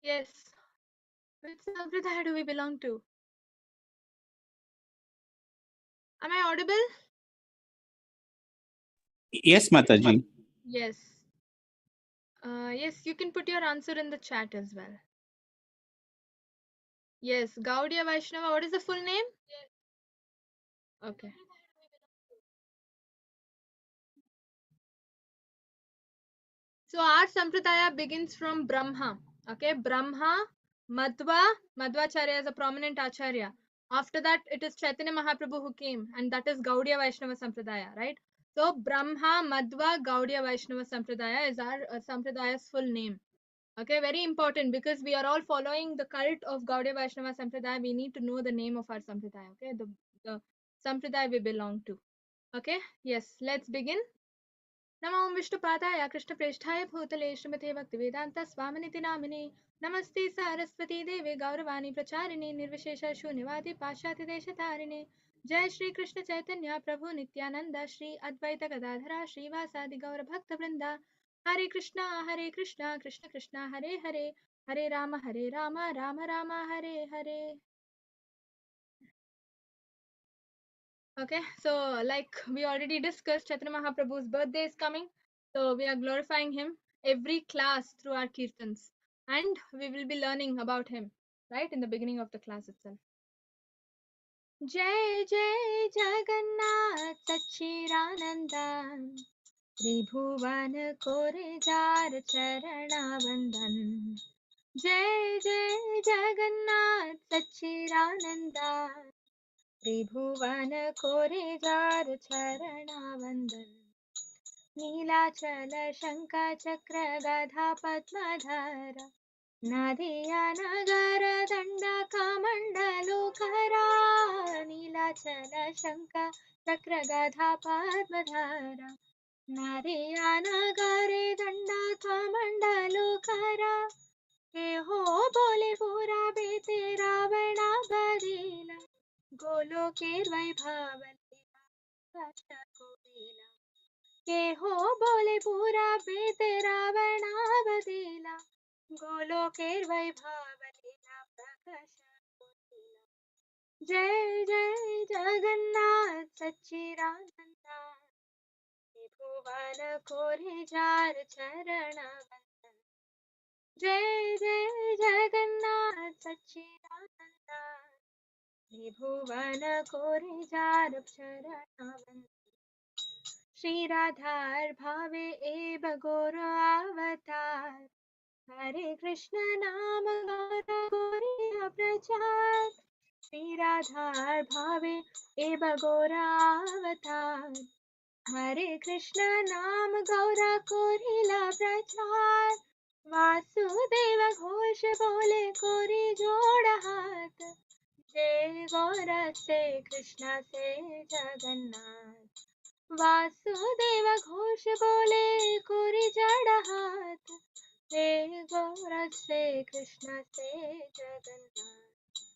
Yes. Which sampradaya do we belong to? Am I audible? Yes, Mataji. Yes. Yes, you can put your answer in the chat as well. Yes, Gaudiya Vaishnava. What is the full name? Okay. So our sampradaya begins from Brahma. Okay, Brahma, Madhvacharya is a prominent acharya. After that, it is Chaitanya Mahaprabhu who came, and that is Gaudiya Vaishnava Sampradaya, right? So Brahma, Madhva, Gaudiya Vaishnava Sampradaya is our Sampradaya's full name. Okay, very important because we are all following the cult of Gaudiya Vaishnava Sampradaya. We need to know the name of our Sampradaya, okay? The Sampradaya we belong to. Okay, yes, let's begin. नमो विष्णुपादाय कृष्णप्रेष्ठाय भूतले श्रीमते भक्तिवेदान्त स्वामिनिति नामिने नमस्ते सारस्वती देवे गौरवाणी प्रचारिणे निर्विशेष शून्यवादी पाश्चात्यदेशतारिणे जय श्री कृष्ण चैतन्य प्रभु नित्यानंद श्री अद्वैत गदाधरा श्रीवासादि गौर भक्त वृंदा हरे Krishna Krishna Krishna Hare Hare Hare Ram Ram Ram Hare Hare. Okay, so like we already discussed, Chaitanya Mahaprabhu's birthday is coming. So we are glorifying him every class through our kirtans. And we will be learning about him, right, in the beginning of the class itself. Jai Jai Jagannath Sachiranandan Tribhuvan Kore Jar Charana Vandan Jai Jai Jagannath Sachiranandan त्रिभुवन कोरे jar चरणावन्दन Nilachal शङ्ख चक्र गधा पद्मधर नदिया नगर दण्ड कमण्डलुकरा नीलाचल शङ्ख चक्र गधा पद्मधर नदिया नगरे दण्ड कमण्डलुकरा हे हो बोले पूरा बेते रावणा बदीला गोलोकेर वैभव लीला कोरीला के हो बोले पूरा बेते रावणा बदीला गोलोकेर वैभव लीला प्रकाश कोरीला जय जय जगन्नाथ सच्चिदानंद त्रिभुवन कोरे जार चरण वंदन जय जय जगन्नाथ सच्चिदानंद त्रिभुवन कोरे जार चरणावंदन श्री राधार भावे एव गौर अवतार हरे कृष्ण नाम गौर गोरिया प्रचार श्री राधार भावे एव गौर अवतार हरे कृष्ण नाम गौर कोरिला प्रचार वासुदेव घोष बोले कोरी जोड़ हाथ जय गौर से कृष्ण से जगन्नाथ वासुदेव घोष बोले कोरी जड़ हाथ जय गौर से कृष्ण से जगन्नाथ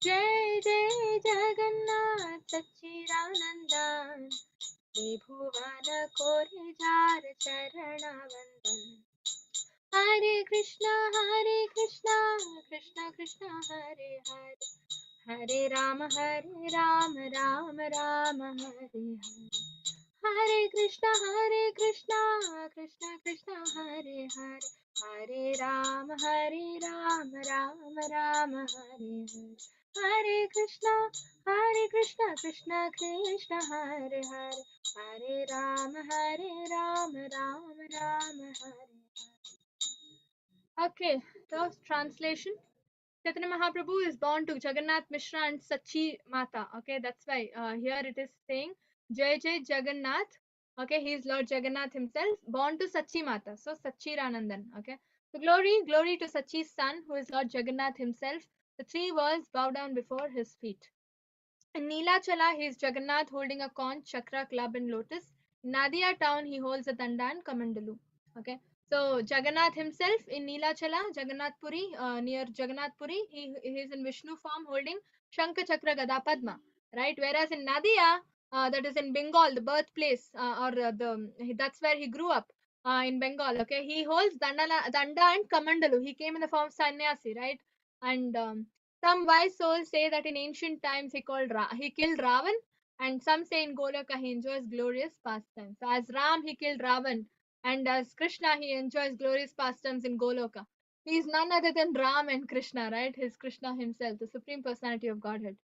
जय जय जगन्नाथ सच्चिदानंद त्रिभुवन कोरि जार चरण वंदन हरे Krishna Krishna Krishna Hare Hare Hare Ram Ram Ram Hare Hare Hare Krishna Krishna Krishna Hare Hare Hare Ram Ram Ram Hare Hare Hare Krishna Krishna Krishna Hare Hare Hare Ram Ram Ram Hare Hare. Okay, so translation. Chaitanya Mahaprabhu is born to Jagannath Mishra and Sachi Mata. Okay, that's why here it is saying Jai Jai Jagannath. Okay, he is Lord Jagannath himself, born to Sachi Mata. So Sachi Ranandan. Okay, so glory to Sachi's son, who is Lord Jagannath himself. The three worlds bow down before his feet. In Neelachala, he is Jagannath holding a conch, chakra, club, and lotus. In Nadia town, he holds a danda and kamandalu. Okay, so Jagannath himself in Neelachala, Jagannath Puri, near Jagannath Puri, he is in Vishnu form holding Shankha Chakra Gada Padma. Right, whereas in Nadia, that is in Bengal, the birthplace, or that's where he grew up. in Bengal. Okay, he holds Danda and Kamandalu. He came in the form of sannyasi, right? And some wise souls say that in ancient times he killed Ravan, and some say in Goloka he enjoys glorious pastimes. So as Ram he killed Ravan, and as Krishna he enjoys glorious pastimes in Goloka. He is none other than Ram and Krishna, right? His Krishna himself, the supreme personality of Godhead.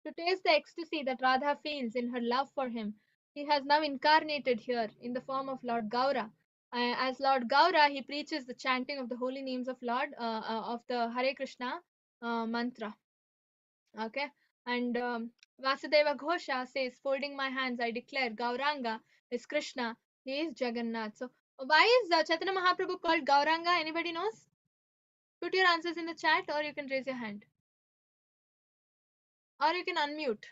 To taste the ecstasy that Radha feels in her love for him, he has now incarnated here in the form of Lord Gaura. As Lord Gaura, he preaches the chanting of the holy names of Lord of the Hare Krishna mantra. Okay, and Vasudeva Ghosha says, "Folding my hands, I declare Gauranga is Krishna. He is Jagannath." So, why is Chaitanya Mahaprabhu called Gauranga? Anybody knows? Put your answers in the chat, or you can raise your hand, or you can unmute.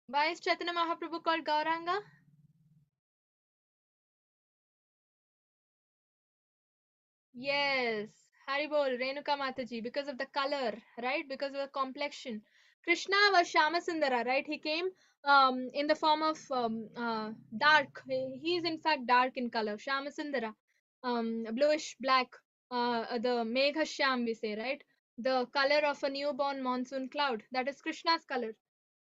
Why is Chaitanya Mahaprabhu called Gauranga? Yes, Haribol, Renuka Mataji, because of the color, right? Because of the complexion. Krishna was Shamasundara, right? He came in the form of dark. He is in fact dark in color. Shamasundara, bluish black, the Megha Sham, we say, right? The color of a newborn monsoon cloud. That is Krishna's color.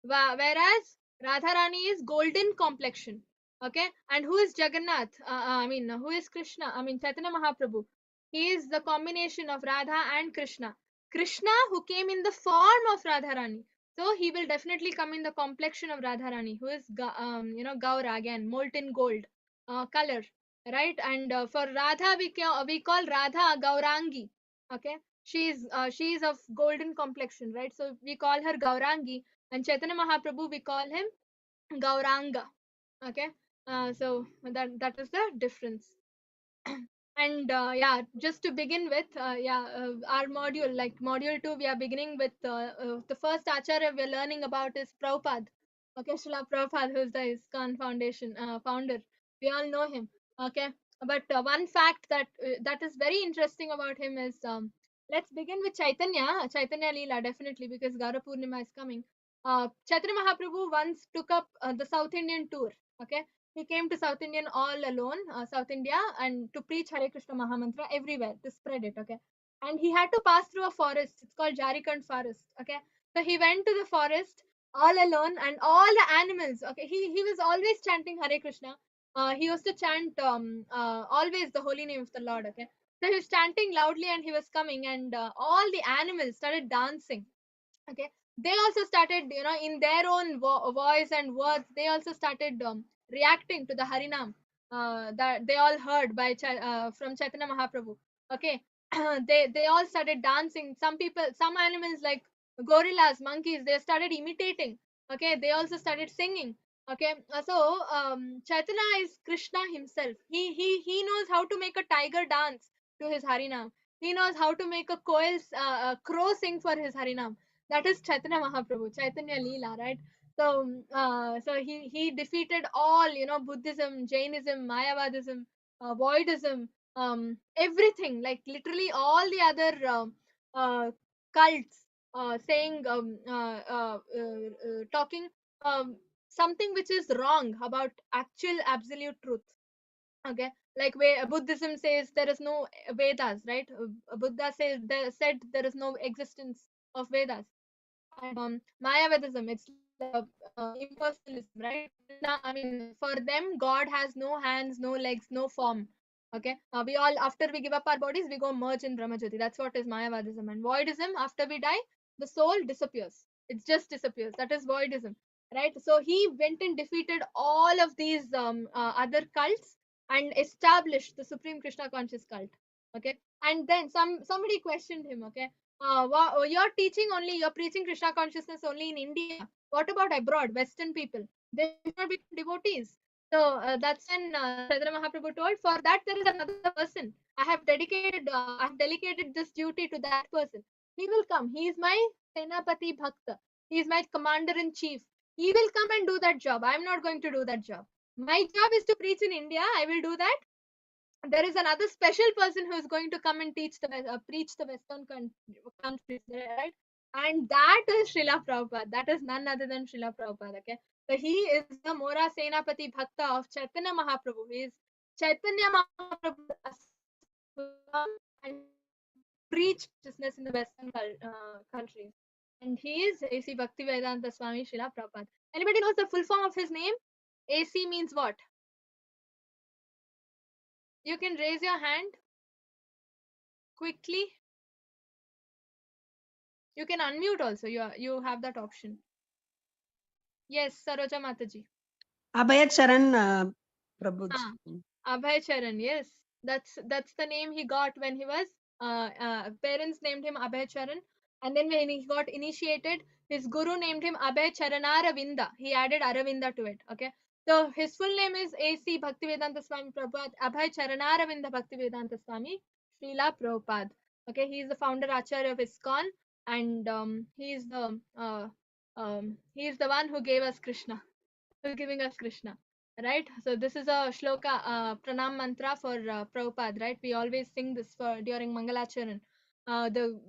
Whereas Radharani is golden complexion. Okay, and who is Jagannath? I mean, who is Krishna? I mean, Chaitanya Mahaprabhu. He is the combination of Radha and Krishna. Krishna who came in the form of Radharani. So he will definitely come in the complexion of Radharani, who is Gaura again, molten gold color, right? And for Radha we call Radha Gaurangi. Okay, she is of golden complexion, right? So we call her Gaurangi, and Chaitanya Mahaprabhu we call him Gauranga. Okay, so that is the difference. And yeah, just to begin with, our module, like module 2, we are beginning with the first acharya we're learning about is Prabhupada. Okay, Srila Prabhupada, who's the ISKCON Foundation founder. We all know him. Okay, but one fact that is very interesting about him is let's begin with Chaitanya Leela, definitely, because Gaura Purnima is coming. Chaitanya Mahaprabhu once took up the South Indian tour. Okay, he came to South Indian all alone, South India, and to preach Hare Krishna Mahamantra everywhere to spread it. Okay, and he had to pass through a forest. It's called Jarikand Forest. Okay, so he went to the forest all alone, and all the animals. Okay, he was always chanting Hare Krishna. He used to chant always the holy name of the Lord. Okay, so he was chanting loudly, and he was coming, and all the animals started dancing. Okay, they also started, in their own voice and words, they also started reacting to the harinam that they all heard from Chaitanya Mahaprabhu. Okay, they all started dancing. Some people, some animals like gorillas, monkeys, they started imitating. Okay, they also started singing. Okay, so Chaitanya is Krishna himself. He knows how to make a tiger dance to his harinam. He knows how to make a crow sing for his harinam. That is Chaitanya Mahaprabhu, Chaitanya Leela, right? So, so he defeated all, Buddhism, Jainism, Mayavadism, Voidism, everything, like literally all the other uh, cults, saying, talking something which is wrong about actual absolute truth. Okay, like where Buddhism says there is no Vedas, right? Buddha said there is no existence of Vedas. And Mayavadism, it's like impersonalism, right? Krishna, I mean, for them, God has no hands, no legs, no form. Okay, we all, after we give up our bodies, we go merge in Brahmajyoti. That's what is Mayavadism. And Voidism, after we die, the soul disappears. It just disappears. That is Voidism, right? So he went and defeated all of these other cults and established the Supreme Krishna conscious cult. Okay, and then somebody questioned him. Okay, you're teaching only, you're preaching Krishna consciousness only in India. What about abroad, Western people? They should not become devotees. So that's when Chaitanya Mahaprabhu told, for that there is another person. I have delegated this duty to that person. He will come. He is my Senapati Bhakta. He is my commander in chief. He will come and do that job. I am not going to do that job. My job is to preach in India. I will do that. There is another special person who is going to come and preach the Western countries, right? And that is Srila Prabhupada. That is none other than Srila Prabhupada. Okay. So he is the Mora Senapati Bhakta of Chaitanya Mahaprabhu. He is Chaitanya Mahaprabhu's assistant who come and preach consciousness in the Western countries. And he is A.C. Bhaktivedanta Swami Srila Prabhupada. Anybody knows the full form of his name? AC means what? You can raise your hand quickly. You can unmute also. You have that option. Yes, Saroja Mataji. Abhay Charan Prabhu. Abhay Charan, yes. That's the name he got when he was parents named him Abhay Charan, and then when he got initiated, his guru named him Abhay Charanaravinda. He added Aravinda to it. Okay. So his full name is A.C. Bhaktivedanta Swami Prabhupada Abhay Charanaravinda Bhaktivedanta Swami Srila Prabhupada. Okay, he is the founder Acharya of ISKCON, and he is the one who gave us Krishna, who's giving us Krishna, right? So this is a shloka, pranam mantra for Prabhupada, right? We always sing this for during Mangalacharan. The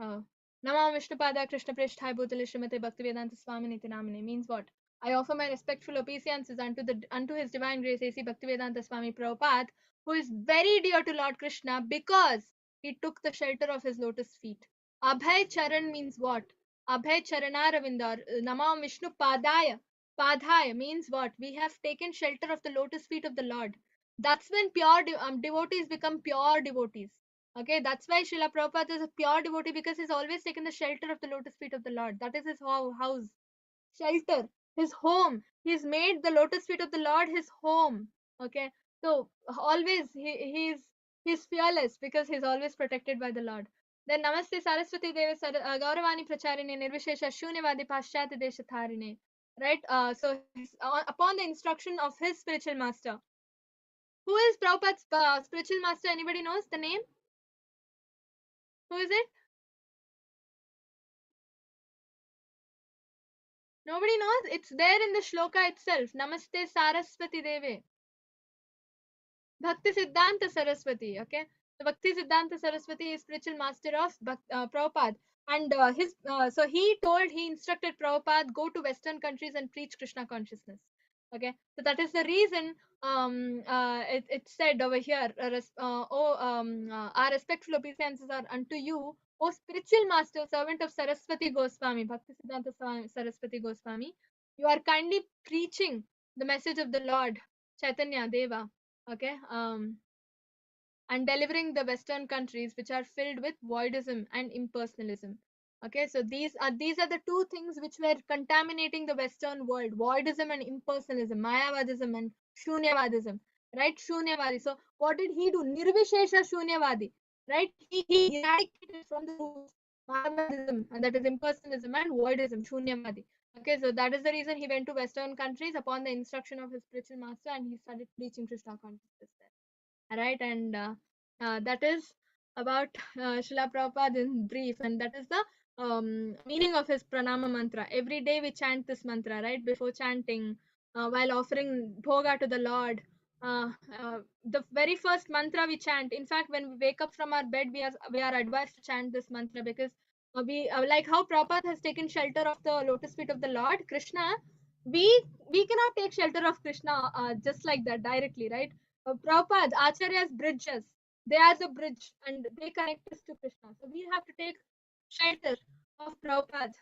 Nama Vishnupada Krishna Prishthai Bhutale Srimate Bhaktivedanta Swami Niti Namine means what? I offer my respectful obeisances unto His Divine Grace A.C. Bhaktivedanta Swami Prabhupada, who is very dear to Lord Krishna because he took the shelter of his lotus feet. Abhay Charan means what? Abhay Charanaravinda, Nama Vishnu Padaya. Padhaya means what? We have taken shelter of the lotus feet of the Lord. That's when pure devotees become pure devotees. Okay, that's why Srila Prabhupada is a pure devotee, because he's always taken the shelter of the lotus feet of the Lord. That is his house, shelter, his home. He's made the lotus feet of the Lord his home. Okay, so always he's fearless because he's always protected by the Lord. Then Namaste Saraswati Devi Gauravani Pracharine Nirvishesha Shunyavadi Paschati Deshatharine. Right? So upon the instruction of his spiritual master. Who is Prabhupada's spiritual master? Anybody knows the name? Who is it? Nobody knows? It's there in the shloka itself. Namaste Saraswati Devi. Bhakti Siddhanta Saraswati. Okay. So Bhakti Siddhanta Saraswati is spiritual master of Prabhupada. And he instructed Prabhupada, go to Western countries and preach Krishna consciousness. Okay. So that is the reason it said over here, our respectful obeisances are unto you, O spiritual master, servant of Saraswati Goswami, Bhakti Siddhanta Saraswati Goswami. You are kindly preaching the message of the Lord Chaitanya Deva. Okay, and delivering the Western countries which are filled with voidism and impersonalism. Okay, so these are the two things which were contaminating the Western world: voidism and impersonalism, Mayavadism and Shunyavadism. Right, Shunyavadi. So what did he do? Nirvishesha Shunyavadi. Right, he eradicated from the roots Mayavadism, and that is impersonalism, and voidism, Shunyavadi. Okay, so that is the reason he went to Western countries upon the instruction of his spiritual master, and he started preaching Krishna consciousness there. Right, and that is about Srila Prabhupada in brief, and that is the meaning of his pranama mantra. Every day we chant this mantra, right, before chanting, while offering bhoga to the Lord. The very first mantra we chant, in fact, when we wake up from our bed, we are advised to chant this mantra, because we like how Prabhupada has taken shelter of the lotus feet of the Lord Krishna. We cannot take shelter of Krishna just like that directly, right? Prabhupada, Acharya's bridges, they are the bridge and they connect us to Krishna. So we have to take shelter of Prabhupada,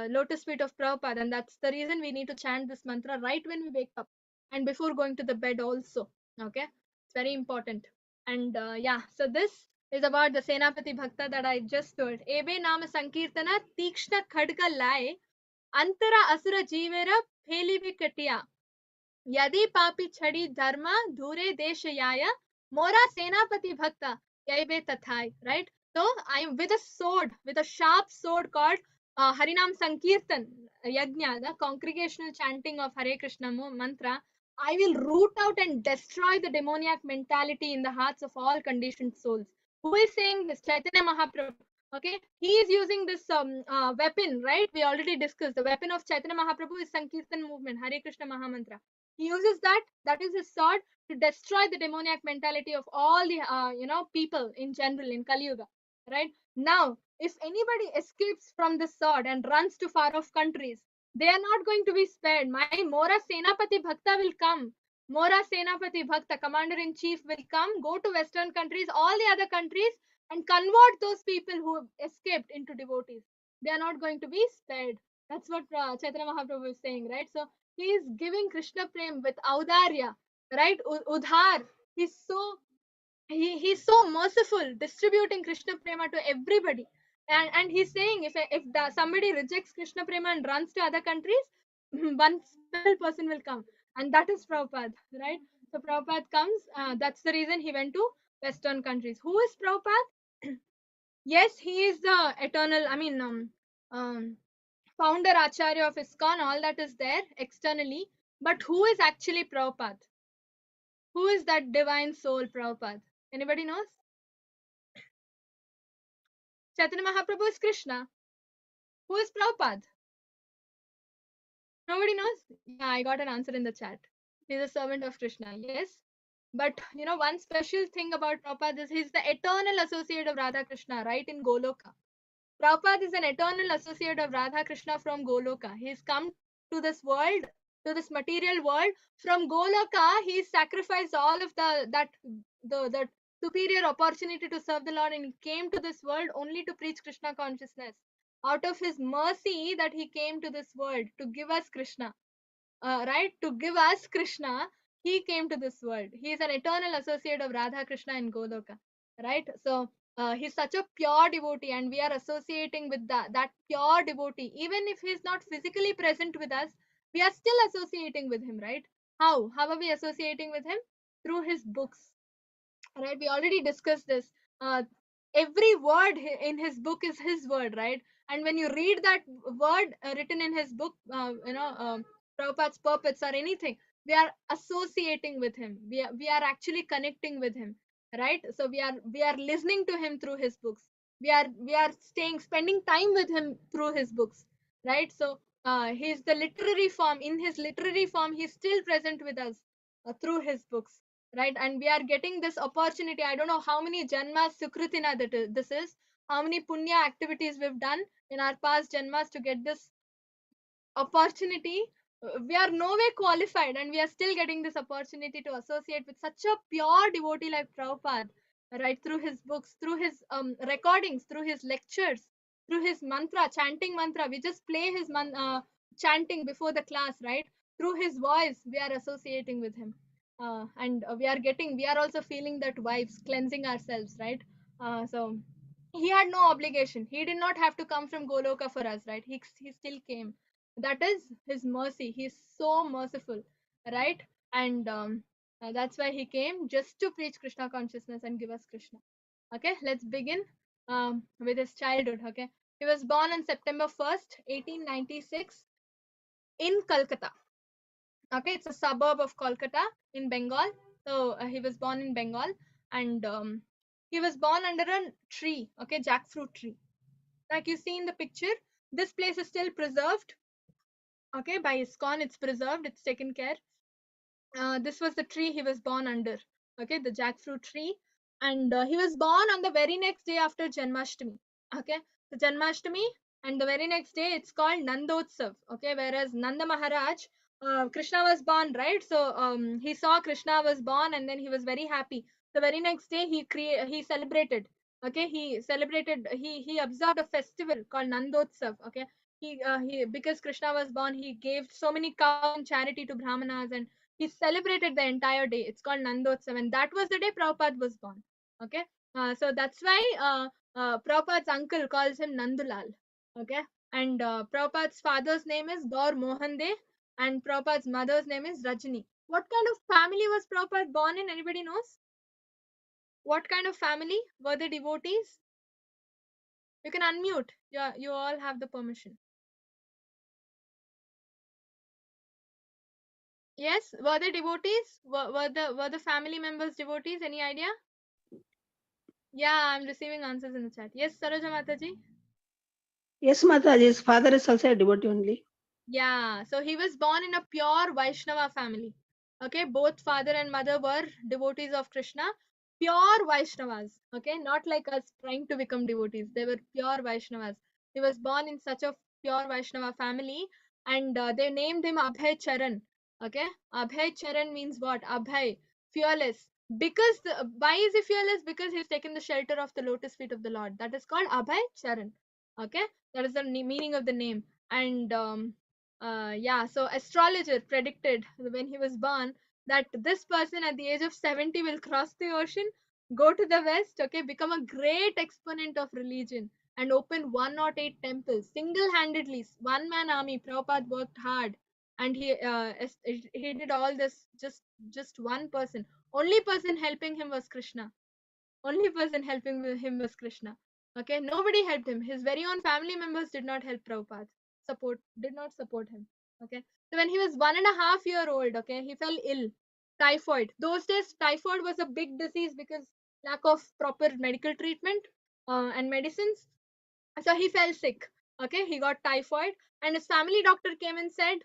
lotus feet of Prabhupada, and that's the reason we need to chant this mantra right when we wake up and before going to the bed also. Okay, it's very important. And yeah, so this is about the Senapati Bhakta that I just told. Ebe Nama Sankirtana Tikshna Khadga Lai Antara Asura Jivera Pheli Vikatiya. यदि पापी छड़ी धर्म धूरे देश याया मोरा सेनापति भक्ता yaibe tathai, right? So I am with a sword, with a sharp sword called Harinam Sankirtan Yajna, the congregational chanting of Hare Krishna mantra. I will root out and destroy the demoniac mentality in the hearts of all conditioned souls. Who is saying this? Chaitanya Mahaprabhu. Okay, he is using this weapon, right? We already discussed the weapon of Chaitanya Mahaprabhu is Sankirtan movement, Hare Krishna Mahamantra. He uses that is his sword, to destroy the demoniac mentality of all the people in general in Kali Yuga. Right now, if anybody escapes from this sword and runs to far off countries, they are not going to be spared. My Mora Senapati Bhakta will come. Mora Senapati Bhakta, commander in chief, will come, go to Western countries, all the other countries, and convert those people who escaped into devotees. They are not going to be spared. That's what Chaitanya Mahaprabhu is saying, right? So he is giving Krishna Prem with Audarya, right? Udhar. He's so merciful, distributing Krishna Prema to everybody. And he's saying if somebody rejects Krishna Prema and runs to other countries, one special person will come. And that is Prabhupada, right? So Prabhupada comes, that's the reason he went to Western countries. Who is Prabhupada? Yes, he is the eternal, founder Acharya of ISKCON, all that is there externally. But who is actually Prabhupada? Who is that divine soul, Prabhupada? Anybody knows? Chaitanya Mahaprabhu is Krishna. Who is Prabhupada? Nobody knows? Yeah, I got an answer in the chat. He's a servant of Krishna, yes. But one special thing about Prabhupada is he's the eternal associate of Radha Krishna, right in Goloka. Prabhupada is an eternal associate of Radha Krishna from Goloka. He's come to this world, to this material world. From Goloka, he sacrificed all of the superior opportunity to serve the Lord, and he came to this world only to preach Krishna consciousness. Out of his mercy that he came to this world to give us Krishna, right? To give us Krishna, he came to this world. He is an eternal associate of Radha Krishna in Goloka, right? So he's such a pure devotee, and we are associating with that pure devotee. Even if he's not physically present with us, we are still associating with him, right? How are we associating with him? Through his books, right? We already discussed this. Every word in his book is his word, right? And when you read that word written in his book, Prabhupada's purports or anything, we are associating with him. We are actually connecting with him, right? So we are listening to him through his books. We are spending time with him through his books, right? So he's the literary form. In his literary form, he's still present with us through his books, right? And we are getting this opportunity. I don't know how many janmas sukritina this is, how many punya activities we've done in our past janmas to get this opportunity. We are no way qualified, and we are still getting this opportunity to associate with such a pure devotee like Prabhupada, right? Through his books, through his recordings, through his lectures, through his mantra, chanting mantra. We just play his chanting before the class, right? Through his voice, we are associating with him. And we are also feeling that vibes, cleansing ourselves, right? So he had no obligation. He did not have to come from Goloka for us, right? He still came. That is his mercy. He's so merciful, right? And that's why he came, just to preach Krishna consciousness and give us Krishna. Okay, let's begin with his childhood. Okay, he was born on September 1st, 1896 in Calcutta. Okay, it's a suburb of Kolkata in Bengal. So he was born in Bengal, and he was born under a tree, okay, jackfruit tree. Like you see in the picture, this place is still preserved. Okay, by ISKCON, it's preserved, it's taken care. This was the tree he was born under. Okay, the jackfruit tree, and he was born on the very next day after Janmashtami. Okay, the Janmashtami, and the very next day it's called Nandotsav. Okay, whereas Nanda Maharaj, Krishna was born, right? So he saw Krishna was born, and then he was very happy. The very next day he celebrated. Okay, he observed a festival called Nandotsav. Okay, he because Krishna was born, he gave so many cows in charity to brahmanas, and he celebrated the entire day. It's called Nandotsav, and that was the day Prabhupada was born. Okay, so that's why Prabhupada's uncle calls him Nandulal. Okay, and Prabhupada's father's name is Gaur Mohan De, and Prabhupada's mother's name is Rajini. What kind of family was Prabhupada born in? Anybody knows? What kind of family were they devotees? You can unmute. Yeah, you all have the permission. Yes, were they devotees? Were the family members devotees? Any idea? Yeah, I'm receiving answers in the chat. Yes, Saroja Mataji. Yes, Mataji, his father is also a devotee only. Yeah, so he was born in a pure Vaishnava family. Okay, both father and mother were devotees of Krishna. pure Vaishnavas, okay, not like us trying to become devotees. They were pure Vaishnavas. He was born in such a pure Vaishnava family, and they named him Abhay Charan. Okay, Abhay Charan means what? Abhay, fearless. Because why is he fearless? Because he's taken the shelter of the lotus feet of the Lord. That is called Abhay Charan. Okay, that is the meaning of the name. And yeah, so astrologer predicted when he was born that this person at the age of 70 will cross the ocean, go to the west, okay, become a great exponent of religion, and open 108 temples single handedly. One man army. Prabhupada worked hard, and he did all this, just one person. Only person helping him was Krishna. Only person helping him was Krishna. Okay, nobody helped him. His very own family members did not help Prabhupada. Did not support him. Okay, so when he was 1.5 year old, okay, he fell ill. Typhoid. Those days, typhoid was a big disease because lack of proper medical treatment and medicines. So he fell sick. Okay, he got typhoid, and his family doctor came and said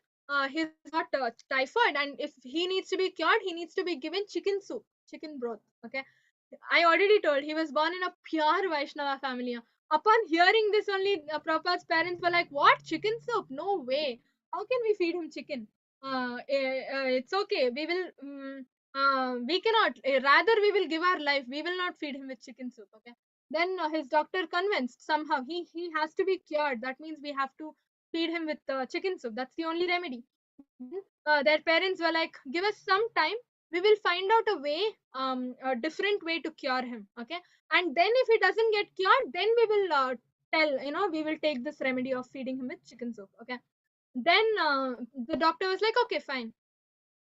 he's got typhoid, and if he needs to be cured, he needs to be given chicken soup, chicken broth. Okay, I already told he was born in a pure Vaishnava family. Upon hearing this, only Prabhupada's parents were like, "What? Chicken soup? No way! How can we feed him chicken? It's okay. We will. We cannot. Rather, we will give our life. We will not feed him with chicken soup." Okay. Then his doctor convinced somehow he has to be cured. That means we have to feed him with chicken soup. That's the only remedy. Their parents were like, "Give us some time. We will find out a way, a different way to cure him." Okay, and then if he doesn't get cured, then we will we will take this remedy of feeding him with chicken soup. Okay, then the doctor was like, "Okay, fine."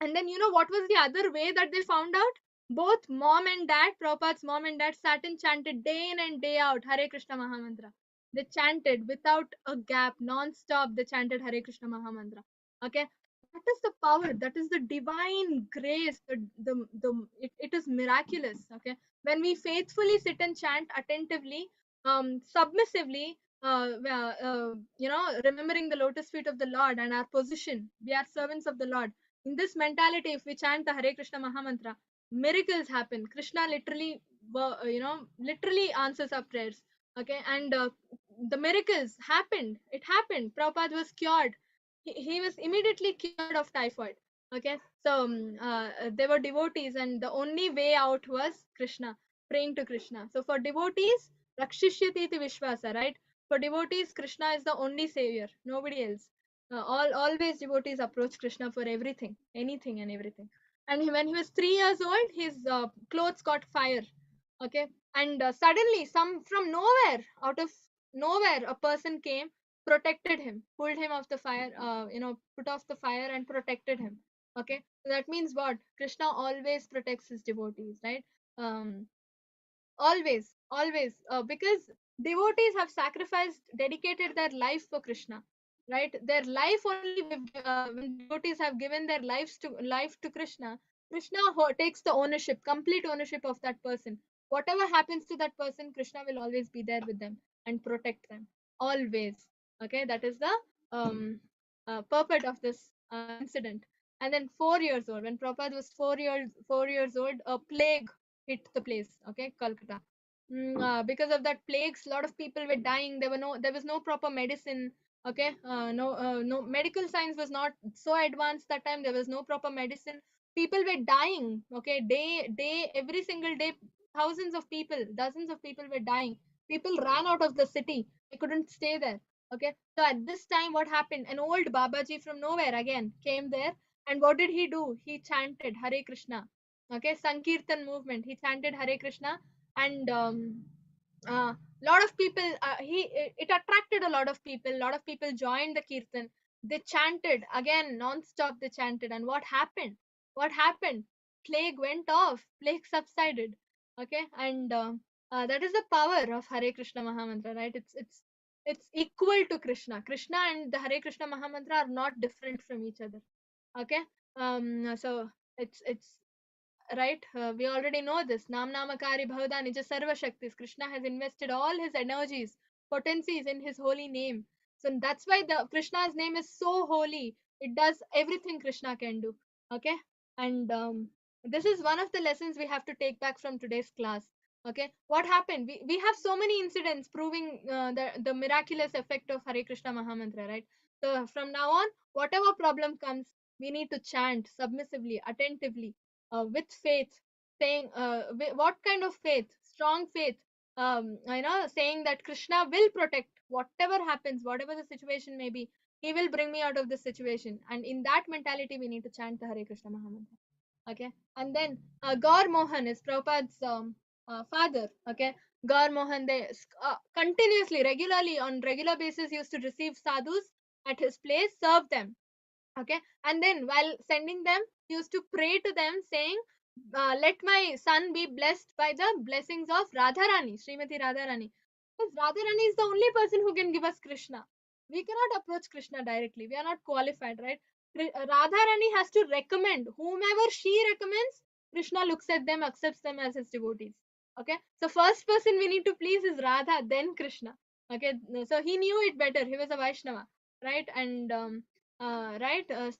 And then what was the other way that they found out? Both mom and dad, Prabhupada's mom and dad, sat and chanted day in and day out Hare Krishna Mahamantra. They chanted without a gap, non-stop. They chanted Hare Krishna Mahamantra. Okay, that is the power. That is the divine grace. It is miraculous. Okay, when we faithfully sit and chant attentively, submissively, remembering the lotus feet of the Lord and our position, we are servants of the Lord. In this mentality, if we chant the Hare Krishna Mahamantra, miracles happen. Krishna literally answers our prayers. Okay, and the miracles happened. It happened. Prabhupada was cured. He was immediately cured of typhoid. Okay, so they were devotees, and the only way out was Krishna, praying to Krishna. So for devotees, Rakshishyati iti Vishwasa, right? For devotees, Krishna is the only savior, nobody else. Always devotees approach Krishna for everything, anything and everything. And when he was 3 years old, his clothes caught fire. Okay, and suddenly, some from nowhere, out of nowhere, a person came, protected him, pulled him off the fire, put off the fire and protected him. Okay, so that means what? Krishna always protects his devotees, right? Always, because devotees have sacrificed, dedicated their life for Krishna, right? Their life only, when devotees have given their life to Krishna, Krishna takes the ownership, complete ownership of that person. Whatever happens to that person, Krishna will always be there with them and protect them, always. Okay, that is the purport of this incident. And then 4 years old, when Prabhupada was 4 years old, a plague hit the place. Okay, Calcutta. Because of that plagues, a lot of people were dying. There was no proper medicine. Okay, no medical science was not so advanced that time. There was no proper medicine. People were dying. Okay, every single day, thousands of people, dozens of people were dying. People ran out of the city. They couldn't stay there. Okay, so at this time, what happened? An old Babaji from nowhere again came there, and what did he do? He chanted Hare Krishna. Okay, Sankirtan movement. He chanted Hare Krishna, and lot of people, it attracted a lot of people. A lot of people joined the kirtan. They chanted again non-stop. They chanted, and what happened? Plague went off. Plague subsided. Okay, and that is the power of Hare Krishna Mahamantra, right? It's equal to Krishna and the Hare Krishna Mahamantra are not different from each other. Okay, so it's right. We already know this. Nam namakari bhavada nija sarva shaktis. Krishna has invested all his energies, potencies in his holy name. So that's why the Krishna's name is so holy. It does everything Krishna can do. Okay, and This is one of the lessons we have to take back from today's class. Okay, what happened? We have so many incidents proving the miraculous effect of Hare Krishna Mahamantra, right? So from now on, whatever problem comes, we need to chant submissively, attentively, with faith, saying what kind of faith? Strong faith. Saying that Krishna will protect whatever happens, whatever the situation may be. He will bring me out of this situation, and in that mentality, we need to chant the Hare Krishna Mahamantra. Okay, and then Gaur Mohan is Prabhupada's father. Okay, Gaur Mohan, they continuously, regularly, on regular basis used to receive sadhus at his place, serve them. Okay, and then while sending them, he used to pray to them saying, let my son be blessed by the blessings of Radharani, Srimati Radharani, because Radharani is the only person who can give us Krishna. We cannot approach Krishna directly, we are not qualified, right? Radharani has to recommend whomever she recommends. Krishna looks at them, accepts them as his devotees. Okay, so first person we need to please is Radha, then Krishna. Okay, so he knew it better, he was a Vaishnava, right? And right so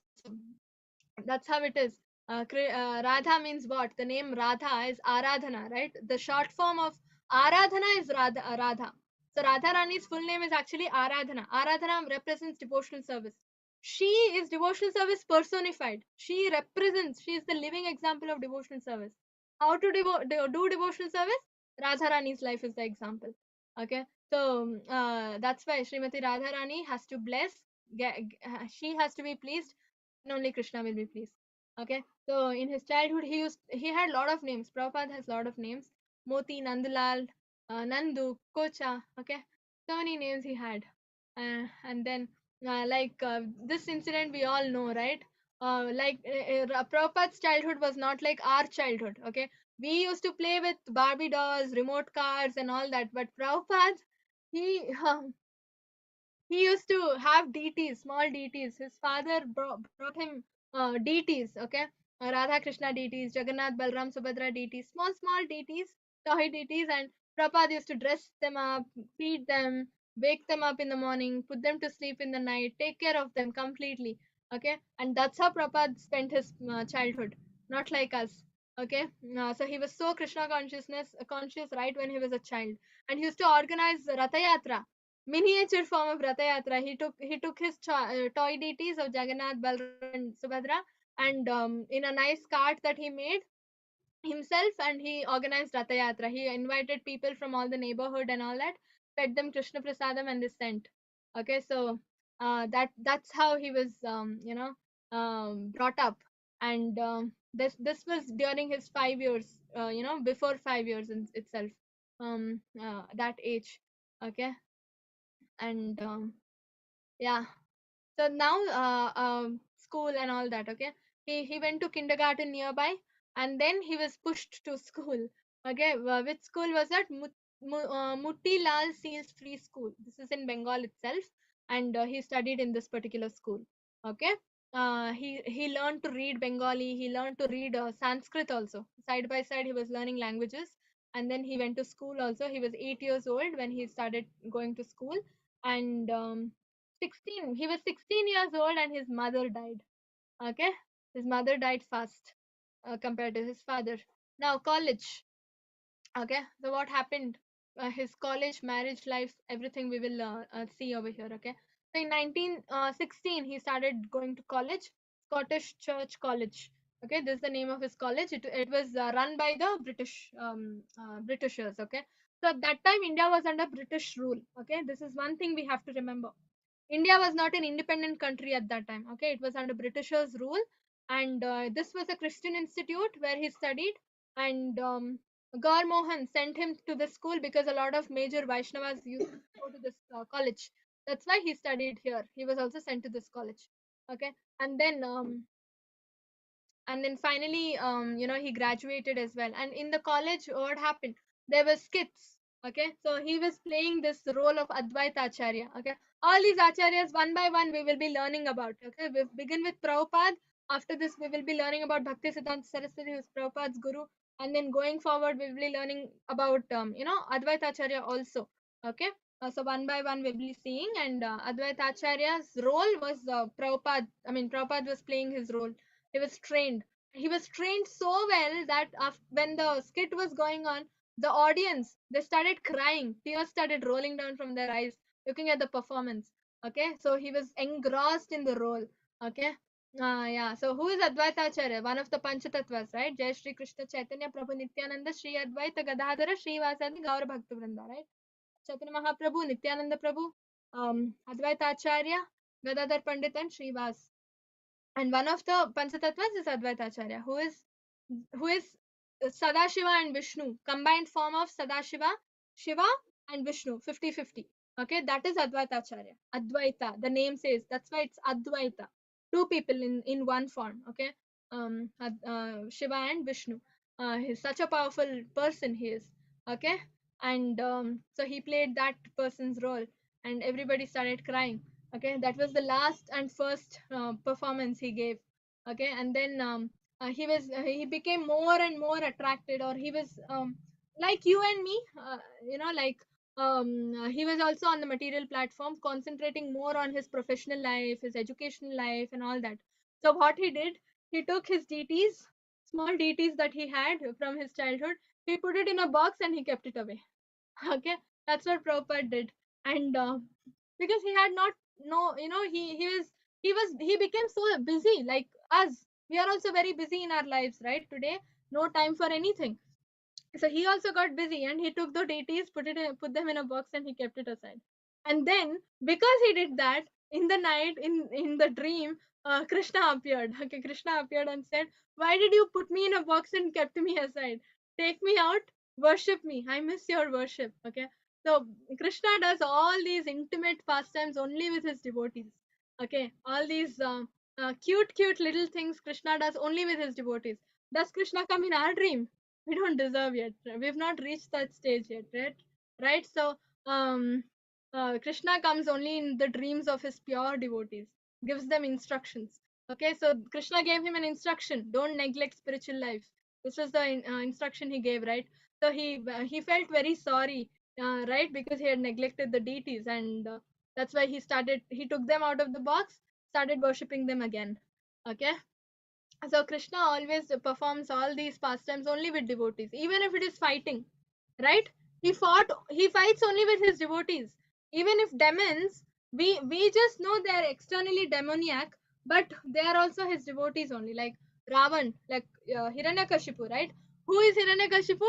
that's how it is. Radha means what? The name Radha is Aradhana, right? The short form of Aradhana is Radha. So Radha Rani's full name is actually Aradhana. Aradhana represents devotional service. She is devotional service personified. She represents, she is the living example of devotional service. How to do devotional service? Radha Rani's life is the example. Okay, so that's why Srimati Radharani has to bless, she has to be pleased, and only Krishna will be pleased. Okay, so in his childhood, he had a lot of names. Prabhupada has a lot of names: Moti, Nandalal, Nandu, Kocha. Okay, so many names he had. And then, this incident we all know, right? Prabhupada's childhood was not like our childhood. Okay, we used to play with Barbie dolls, remote cars, and all that. But Prabhupada, he he used to have deities, small deities. His father brought him deities, okay? Radha Krishna deities, Jagannath, Balram, Subhadra deities, small deities, toy deities, and Prabhupada used to dress them up, feed them, wake them up in the morning, put them to sleep in the night, take care of them completely, okay? And that's how Prabhupada spent his childhood, not like us, okay? So he was so Krishna conscious right when he was a child, and he used to organize Ratha Yatra, miniature form of Ratha Yatra. He took his toy deities of Jagannath, Balram, and Subhadra, and in a nice cart that he made himself, and he organized Ratha Yatra. He invited people from all the neighborhood and all that, fed them Krishna Prasadam, and they sent. Okay, so that's how he was, brought up, and this was during his 5 years, before 5 years itself, that age. Okay, and yeah, so now school and all that. Okay, he went to kindergarten nearby, and then he was pushed to school. Okay, which school was that? Mutti Lal Seals Free School. This is in Bengal itself, and he studied in this particular school. Okay, he learned to read Bengali, he learned to read Sanskrit also. Side by side he was learning languages, and then he went to school also. He was 8 years old when he started going to school, and 16, he was 16 years old and his mother died. Okay, his mother died fast, compared to his father. Now college. Okay, so what happened? His college, marriage life, everything we will see over here. Okay, so in 1916 he started going to college, Scottish Church College. Okay, this is the name of his college. It was run by the Britishers. Okay, so at that time India was under British rule. Okay, this is one thing we have to remember. India was not an independent country at that time. Okay, it was under Britishers' rule, and this was a Christian institute where he studied. And Gaur Mohan sent him to the school because a lot of major Vaishnavas used to go to this college. That's why he studied here. He was also sent to this college. Okay, and then finally, he graduated as well. And in the college, what happened? There were skits. Okay, so he was playing this role of Advaita Acharya. Okay, all these acharyas, one by one, we will be learning about. Okay, we begin with Prabhupada. After this, we will be learning about Bhakti Siddhanta Saraswati, who is Prabhupada's guru, and then going forward, we will be learning about Advaita Acharya also. Okay, so one by one, we will be seeing. And Advaita Acharya's role was Prabhupada. I mean, Prabhupada was playing his role. He was trained. He was trained so well that when the skit was going on, the audience, they started crying, tears started rolling down from their eyes looking at the performance. Okay, so he was engrossed in the role. Okay. Yeah, so who is Advaita Acharya? One of the Panchatattvas, right? Jai Shri Krishna Chaitanya Prabhu Nityananda Shri Advaita Gadadhara Shri Vasadi Gaura Bhakta Vrinda, right? Chaitanya Mahaprabhu, Nityananda Prabhu, Advaita Acharya, Gadadhar Pandit, and Srivas. And one of the Panchatattvas is Advaita Acharya, who is Sadashiva and Vishnu, combined form of Sadashiva, Shiva and Vishnu, 50-50. Okay, that is Advaita Acharya. Advaita, the name says, that's why it's Advaita. Two people in one form. Okay, Shiva and Vishnu. He's such a powerful person. He is. Okay, and so he played that person's role, and everybody started crying. Okay, that was the last and first performance he gave. Okay, and then he became more and more attracted, or he was like you and me, like he was also on the material platform, concentrating more on his professional life, his educational life, and all that. So what he did, he took his deities, small deities that he had from his childhood, he put it in a box and he kept it away. Okay, that's what Prabhupada did. And because he had not no he became so busy like us. We are also very busy in our lives, right? Today, no time for anything. So he also got busy and he took the deities, put them in a box, and he kept it aside. And then because he did that, in the night, in the dream, Krishna appeared. Okay, Krishna appeared and said, why did you put me in a box and kept me aside? Take me out, worship me, I miss your worship. Okay, so Krishna does all these intimate pastimes only with his devotees. Okay, all these cute little things Krishna does only with his devotees. Does Krishna come in our dream? We don't deserve yet. We've not reached that stage yet, right? So um Krishna comes only in the dreams of his pure devotees, gives them instructions. Okay, so Krishna gave him an instruction: don't neglect spiritual life. This was the instruction he gave, right? So he felt very sorry, right, because he had neglected the deities, and that's why he took them out of the box, started worshipping them again. Okay, so Krishna always performs all these pastimes only with devotees, even if it is fighting, right? He fights only with his devotees. Even if demons, we just know they are externally demoniac, but they are also his devotees only. Like Ravan, like Hiranyakashipu, right? Who is Hiranyakashipu?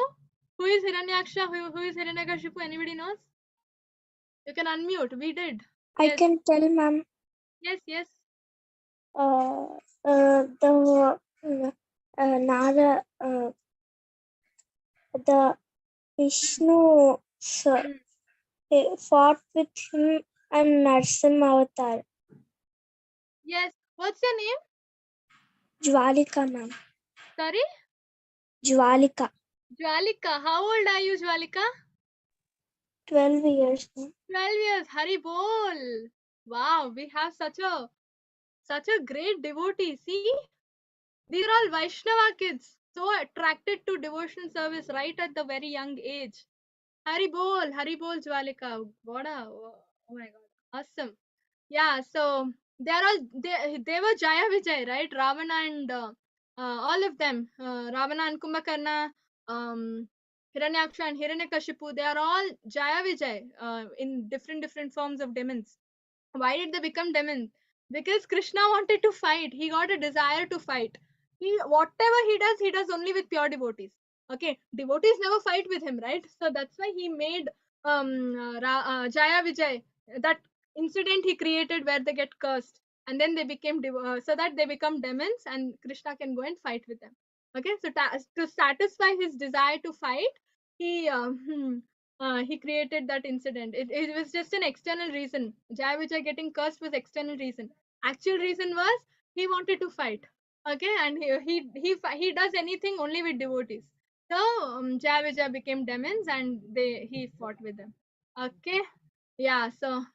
Who is Hiranyaksha? Who is Hiranyakashipu? Anybody knows? You can unmute. We did. I Yes, can tell, ma'am. yes. The Nara, the Vishnu Hmm. fought with him and Narsimha Avatar. Yes. What's your name? Jwalika, ma'am. Sorry? Jwalika. Jwalika. How old are you, Jwalika? 12 years, ma'am. 12 years. Hari bol. Wow, we have such a great devotee. See, these are all Vaishnava kids, so attracted to devotional service right at the very young age. Hari bol, Jwalika. What a, oh my god, awesome. Yeah, so they were Jaya Vijay, right? Ravana and all of them, Ravana and Kumbhakarna, Hiranyaksha and Hiranyakashipu, they are all Jaya Vijay in different forms of demons. Why did they become demons? Because Krishna wanted to fight. He got a desire to fight. Whatever he does only with pure devotees. Okay, devotees never fight with him, right? So that's why he made Jaya Vijay, that incident he created where they get cursed, and then they became so that they become demons, and Krishna can go and fight with them. Okay, so to satisfy his desire to fight, he he created that incident. It was just an external reason. Jai Vijay getting cursed was external reason. Actual reason was he wanted to fight. Okay, and he does anything only with devotees. So Jai Vijay became demons, and he fought with them. Okay, yeah. So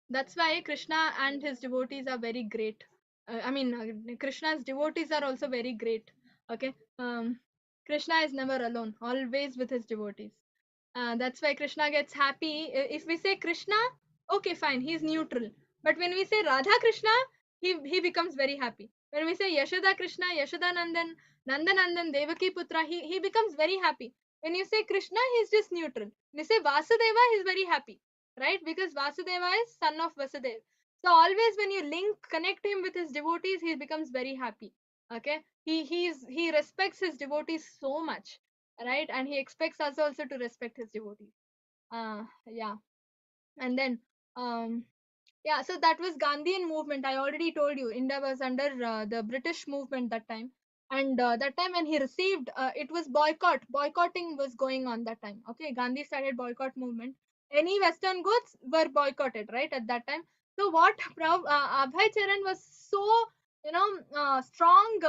that's why Krishna and his devotees are very great. Krishna's devotees are also very great. Okay, Krishna is never alone, always with his devotees. That's why Krishna gets happy. If we say Krishna, okay, fine, he's neutral. But when we say Radha Krishna, he becomes very happy. When we say Yashoda Krishna, Yashoda Nandan, Nandanandan, Devaki Putra, he becomes very happy. When you say Krishna, he's just neutral. When you say Vasudeva, he's very happy, right? Because Vasudeva is son of Vasudeva. So always when you connect him with his devotees, he becomes very happy. Okay, he respects his devotees so much, right? And he expects us also to respect his devotees. Yeah, and then um yeah, so that was Gandhian movement. I already told you India was under the British movement that time. And that time when he received, it was boycotting was going on that time. Okay, Gandhi started boycott movement. Any Western goods were boycotted, right, at that time. So what Abhay Charan was so, strong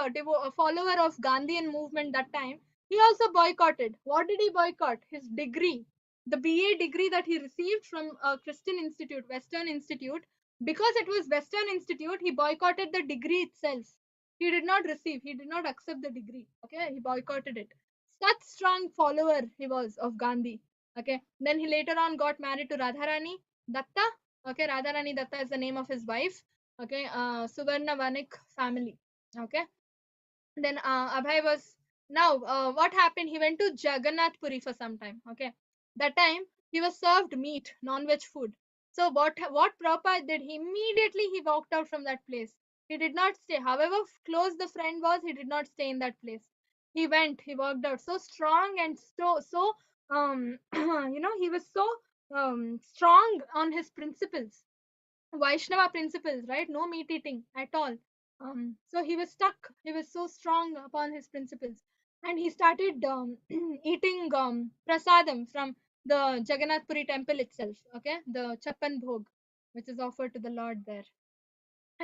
follower of Gandhian movement that time. He also boycotted. What did he boycott? His degree, the BA degree that he received from a Christian institute, Western institute. Because it was Western institute, he boycotted the degree itself. He did not receive, he did not accept the degree. Okay, he boycotted it. Such strong follower he was of Gandhi. Okay, then he later on got married to Radharani Datta. Okay, Radharani Datta is the name of his wife. Okay, Suvarna Vanik family. Okay, then Abhay was now what happened? He went to Jagannath Puri for some time. Okay, that time he was served meat, non-veg food. So what Prabhupada did? He immediately he walked out from that place. He did not stay. However close the friend was, he did not stay in that place. He went. He walked out. So strong and so he was so strong on his principles. Vaishnava principles, right? No meat eating at all. So he was stuck. He was so strong upon his principles, and he started eating prasadam from the Jagannath Puri temple itself. Okay, the Chappan Bhog, which is offered to the Lord there,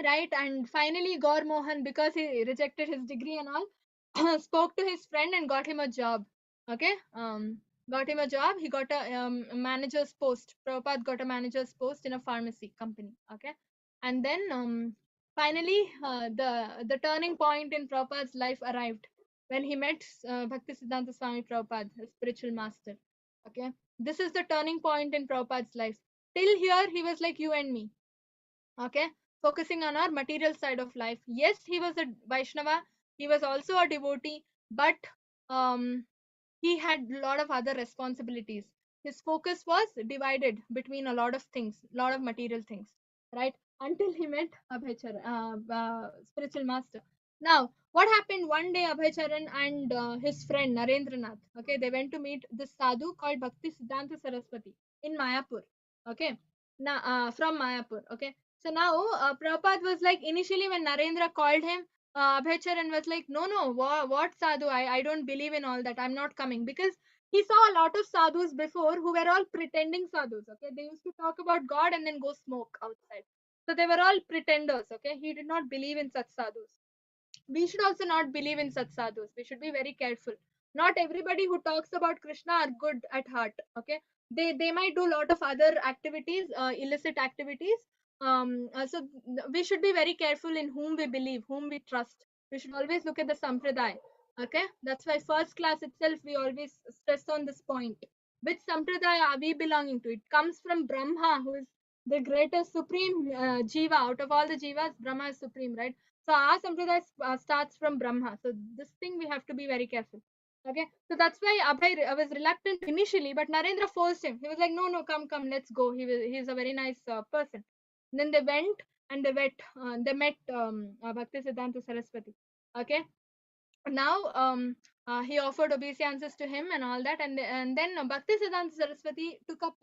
right? And finally, Gaur Mohan, because he rejected his degree and all, spoke to his friend and got him a job. Okay, got him a job. He got a manager's post. Prabhupada got a manager's post in a pharmacy company. Okay, and then finally, the turning point in Prabhupada's life arrived when he met Bhakti Siddhanta Swami Prabhupada, his spiritual master. Okay, this is the turning point in Prabhupada's life. Till here, he was like you and me. Okay, focusing on our material side of life. Yes, he was a Vaishnava, he was also a devotee, but um he had a lot of other responsibilities. His focus was divided between a lot of things, a lot of material things, right? Until he met Abhaycharan, spiritual master. Now, what happened one day? Abhaycharan and his friend Narendranath, okay, they went to meet this sadhu called Bhakti Siddhanta Saraswati in Mayapur. Okay, now from Mayapur. Okay, so now Prabhupada was like, initially when Narendra called him, Abhaycharan was like, no, what sadhu? I don't believe in all that. I'm not coming, because he saw a lot of sadhus before who were all pretending sadhus. Okay, they used to talk about God and then go smoke outside. So they were all pretenders. Okay, he did not believe in such sadhus. We should also not believe in such sadhus. We should be very careful. Not everybody who talks about Krishna are good at heart. Okay, they might do a lot of other activities, illicit activities. So we should be very careful in whom we believe, whom we trust. We should always look at the sampradaya. Okay, that's why first class itself we always stress on this point. Which sampradaya are we belonging to? It comes from Brahma, who is the greatest supreme jiva. Out of all the jivas, Brahma is supreme, right? So our sampradaya starts from Brahma. So this thing we have to be very careful. Okay, so that's why Abhay was reluctant initially, but Narendra forced him. He was like, no, come, let's go. He's a very nice person. And then they went and they met Bhakti Siddhanta Saraswati. Okay, now he offered obeisances to him and all that, and then Bhakti Siddhanta Saraswati took up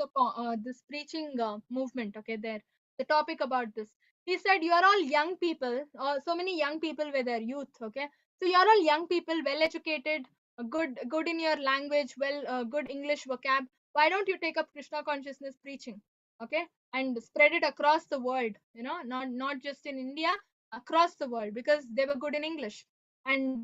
this preaching movement. Okay, there the topic about this. He said, you are all young people, so many young people were there, youth. Okay, so you are all young people, well educated, good in your language, well good English vocab. Why don't you take up Krishna consciousness preaching? Okay, and spread it across the world, not just in India, across the world, because they were good in English. And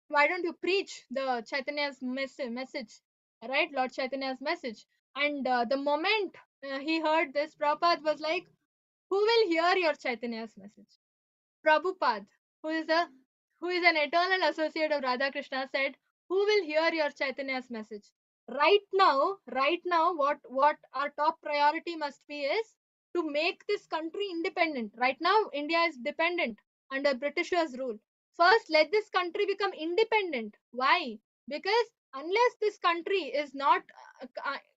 why don't you preach the Chaitanya's message, right? Lord Chaitanya's message. And the moment he heard this, Prabhupada was like, who will hear your Chaitanya's message? Prabhupada, who is an eternal associate of Radha Krishna, said, who will hear your Chaitanya's message? Right now, what our top priority must be is to make this country independent. Right now, India is dependent under Britishers' rule. First, let this country become independent. Why? Because unless this country is not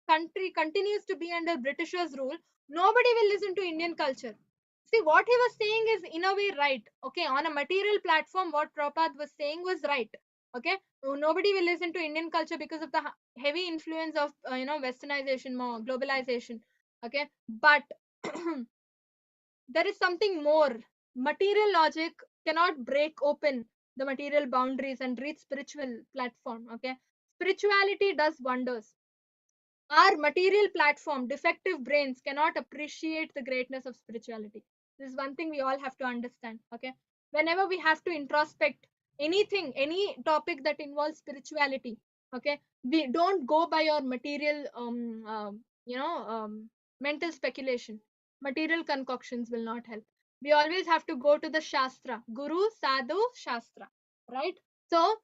country continues to be under Britishers' rule, nobody will listen to Indian culture. See, what he was saying is in a way right. Okay, on a material platform, what Prabhupada was saying was right. Okay, nobody will listen to Indian culture because of the heavy influence of westernization, more globalization. Okay, but there is something more. Material logic cannot break open the material boundaries and reach spiritual platform. Okay, spirituality does wonders. Our material platform, defective brains cannot appreciate the greatness of spirituality. This is one thing we all have to understand. Okay, whenever we have to introspect anything, any topic that involves spirituality, okay, we don't go by your material mental speculation. Material concoctions will not help. We always have to go to the shastra, guru, sadhu, shastra, right? So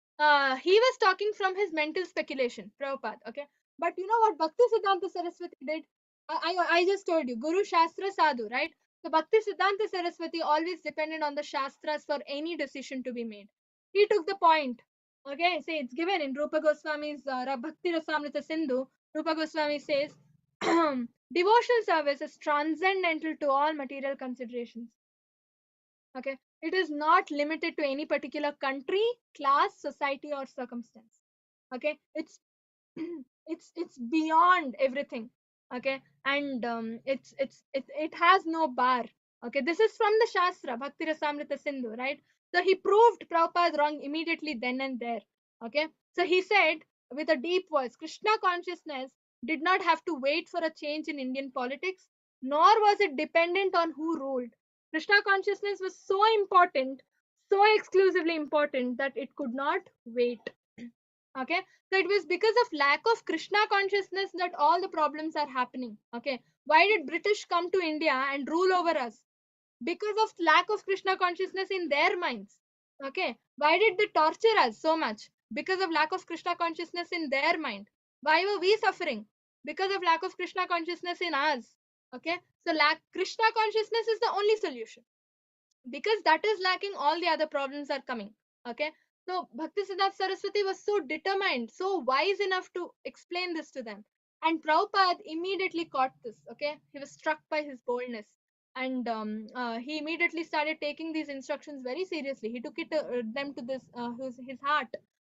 he was talking from his mental speculation, Prabhupada. Okay, but you know what Bhakti Siddhanta Saraswati did? I just told you, Guru, Shastra, Sadhu, right? So Bhakti Siddhanta Saraswati always depended on the Shastras for any decision to be made. He took the point. Okay, say it's given in Rupa Goswami's Bhakti Rasamrita Sindhu. Rupa Goswami says, devotional service is transcendental to all material considerations. Okay, it is not limited to any particular country, class, society, or circumstance. Okay, it's beyond everything. Okay, and it has no bar. Okay, this is from the Shastra, Bhakti Rasamrita Sindhu, right? So he proved Prabhupada wrong immediately then and there. Okay, so he said with a deep voice, Krishna consciousness did not have to wait for a change in Indian politics, nor was it dependent on who ruled. Krishna consciousness was so important, so exclusively important, that it could not wait. Okay, so it was because of lack of Krishna consciousness that all the problems are happening. Okay, why did British come to India and rule over us? Because of lack of Krishna consciousness in their minds. Okay, why did they torture us so much? Because of lack of Krishna consciousness in their mind. Why were we suffering? Because of lack of Krishna consciousness in us. Okay, so lack Krishna consciousness is the only solution. Because that is lacking, all the other problems are coming. Okay, so Bhakti Siddhanta Saraswati was so determined, so wise enough to explain this to them, and Prabhupada immediately caught this. Okay, he was struck by his boldness, and he immediately started taking these instructions very seriously. He took them to his heart,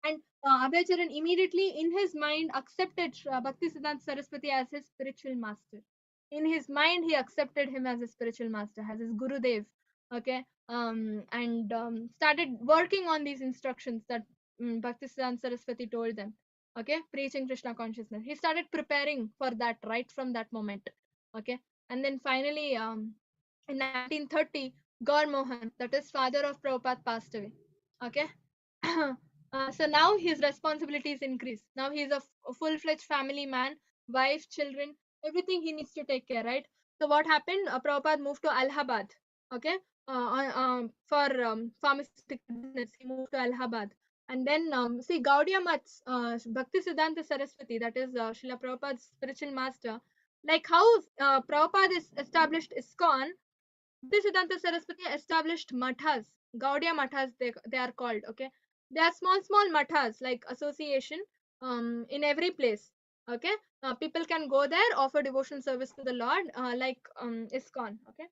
and Abhayacharan immediately in his mind accepted Bhakti Siddhanta Saraswati as his spiritual master. In his mind he accepted him as his spiritual master, as his Gurudev. Okay, and started working on these instructions that Bhaktisiddhanta Saraswati told them. Okay, preaching Krishna consciousness. He started preparing for that right from that moment. Okay, and then finally, in 1930, Gaur Mohan, that is father of Prabhupada, passed away. Okay, so now his responsibilities increase. Now he is a full-fledged family man, wife, children, everything he needs to take care. Right. So what happened? Prabhupada moved to Allahabad. Okay, for pharmaceutical business. He moved to Allahabad. And then, see, Gaudiya Mats, Bhakti Siddhanta Saraswati, that is Srila Prabhupada's spiritual master, like how Prabhupada is established ISKCON, Bhakti Siddhanta Saraswati established mathas, Gaudiya mathas, they are called, okay? They are small, small mathas, like association in every place, okay? People can go there, offer devotional service to the Lord, like ISKCON, okay?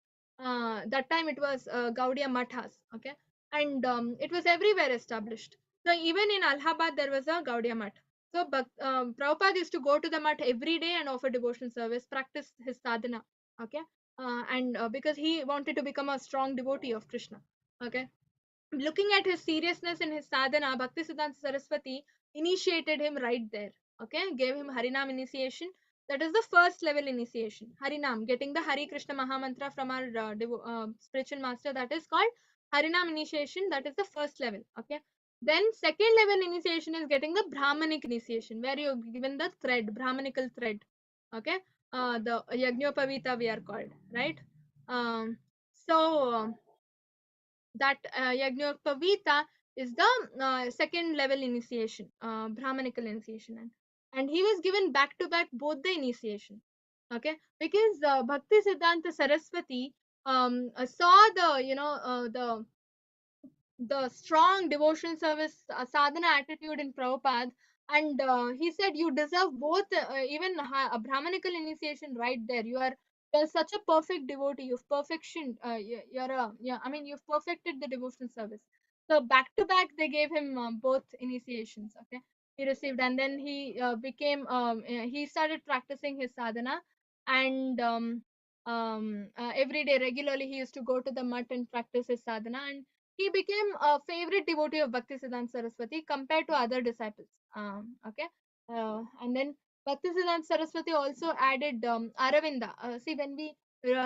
That time it was Gaudiya mathas, okay? And it was everywhere established. So even in Allahabad, there was a Gaudiya math. So Prabhupada used to go to the math every day and offer devotional service, practice his sadhana, okay? And because he wanted to become a strong devotee of Krishna. Okay, looking at his seriousness in his sadhana, Bhakti Siddhanta Saraswati initiated him right there. Okay, gave him Harinam initiation. That is the first level initiation. Harinam, getting the Hari Krishna Mahamantra from our spiritual master, that is called Harinam initiation. That is the first level. Okay. Then second level initiation is getting the Brahmanic initiation, where you're given the thread, Brahmanical thread. Okay, the Yagnopavita we are called, right? So that Yagnopavita is the second level initiation, Brahmanical initiation, and he was given back to back both the initiation. Okay, because Bhakti Siddhanta Saraswati saw the strong devotional service sadhana attitude in Prabhupada, and he said, you deserve both, even a Brahmanical initiation right there. You're such a perfect devotee. You've perfection. You're a yeah. I mean, you've perfected the devotional service. So back to back, they gave him both initiations. Okay, he received, and then he became. He started practicing his sadhana, and every day regularly he used to go to the mutt and practice his sadhana, and he became a favorite devotee of Bhaktisiddhanta Saraswati compared to other disciples. Okay, and then Bhaktisiddhanta Saraswati also added Aravinda. See, when we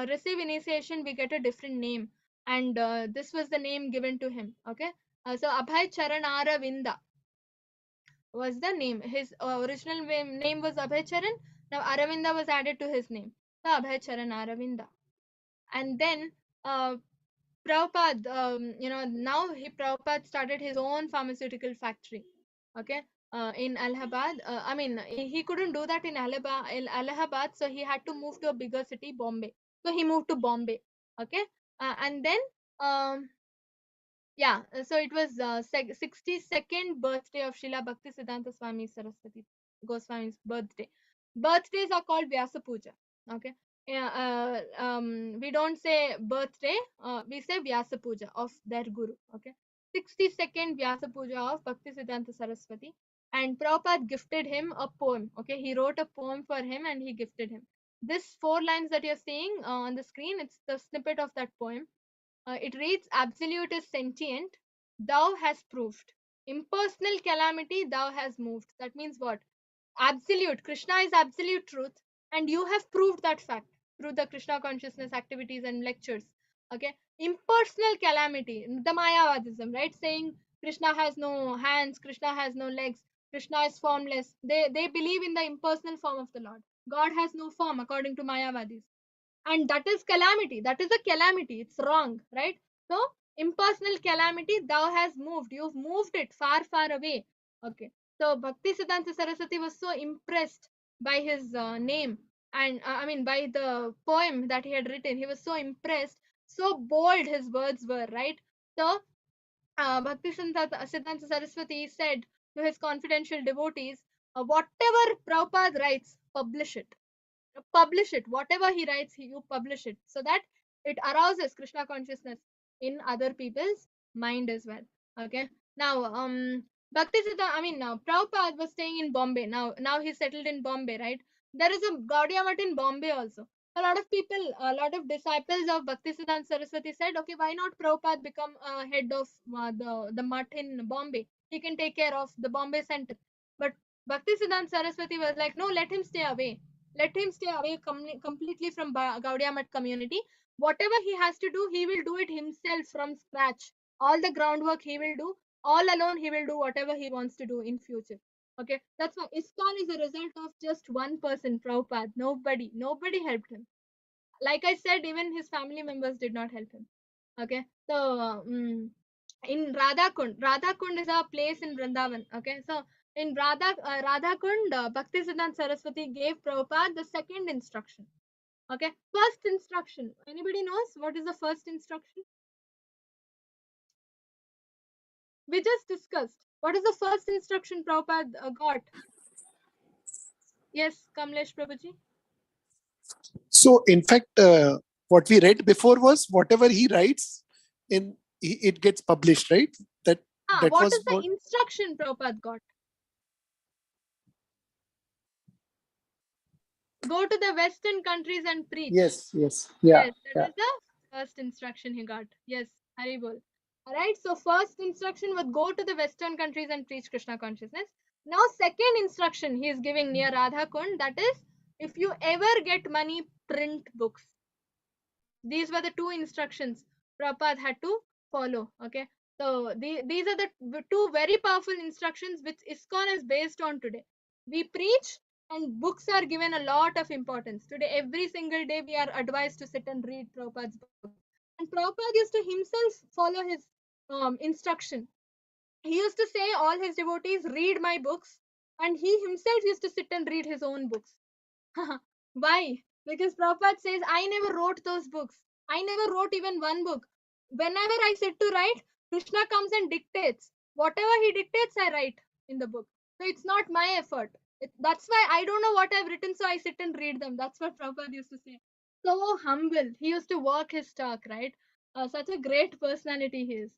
receive initiation, we get a different name, and this was the name given to him. Okay, so Abhay Charan Aravinda was the name. His original name was Abhay Charan. Now Aravinda was added to his name. So Abhay Charan Aravinda, and then uh, Prabhupada, now Prabhupada started his own pharmaceutical factory. Okay, in Allahabad. I mean, he couldn't do that in Allahabad, so he had to move to a bigger city, Bombay. So he moved to Bombay. Okay, and then um, yeah, so it was 62nd birthday of Srila Bhakti Siddhanta Swami Saraswati Goswami's birthday. Birthdays are called Vyasa Puja. Okay. Yeah, we don't say birthday, we say Vyasa Puja of their Guru. Okay. 62nd Vyasa Puja of Bhakti Siddhanta Saraswati. And Prabhupada gifted him a poem. Okay. He wrote a poem for him and he gifted him. This 4 lines that you're seeing on the screen, it's the snippet of that poem. It reads, absolute is sentient, thou hast proved. Impersonal calamity, thou hast moved. That means what? Absolute. Krishna is absolute truth, and you have proved that fact through the Krishna consciousness activities and lectures. Okay. Impersonal calamity, the Mayavadism, right? Saying Krishna has no hands, Krishna has no legs, Krishna is formless. They believe in the impersonal form of the Lord. God has no form according to Mayavadis, and that is calamity. That is a calamity. It's wrong, right? So impersonal calamity, thou has moved. You've moved it far, far away. Okay. So Bhakti Siddhanta Saraswati was so impressed by his name, and I mean by the poem that he had written. He was so impressed, so bold his words were, right? So Bhakti Siddhanta Saraswati said to his confidential devotees, whatever Prabhupada writes, publish it. Whatever he writes, you publish it, so that it arouses Krishna consciousness in other people's mind as well. Okay. Now Bhakti Siddhanta, I mean, now Prabhupada was staying in Bombay. Now he's settled in Bombay, right? There is a Gaudiya Math in Bombay also. A lot of people, a lot of disciples of Bhakti Siddhanta Saraswati said, okay, why not Prabhupada become head of the Math in Bombay? He can take care of the Bombay center. But Bhakti Siddhanta Saraswati was like, no, let him stay away. Let him stay away completely from Gaudiya Math community. Whatever he has to do, he will do it himself from scratch. All the groundwork he will do. All alone, he will do whatever he wants to do in future. Okay, that's why ISKCON is a result of just one person, Prabhupada. Nobody helped him. Like I said, even his family members did not help him. Okay, so in Radhakund is a place in Vrindavan. Okay, so in Radhakund, Bhakti Siddhanta Saraswati gave Prabhupada the second instruction. Okay, first instruction. Anybody knows what is the first instruction? We just discussed. What is the first instruction Prabhupada got? Yes, Kamlesh Prabhuji. So, in fact, what we read before was whatever he writes, it gets published, right? That What was is the instruction Prabhupada got? Go to the Western countries and preach. Yes, yeah. Yes, that is the first instruction he got. Yes, Haribol. Alright, so first instruction was go to the Western countries and preach Krishna consciousness. Now, second instruction he is giving near Radha Kund, that is, if you ever get money, print books. These were the two instructions Prabhupada had to follow. Okay, so these are the two very powerful instructions which ISKCON is based on today. We preach, and books are given a lot of importance. Today, every single day, we are advised to sit and read Prabhupada's book. And Prabhupada used to himself follow his instruction. He used to say, all his devotees, read my books. And he himself used to sit and read his own books. Why? Because Prabhupada says, I never wrote those books. I never wrote even one book. Whenever I sit to write, Krishna comes and dictates. Whatever he dictates, I write in the book. So it's not my effort. That's why I don't know what I've written, so I sit and read them. That's what Prabhupada used to say. So humble. He used to walk his talk, right? Such a great personality he is.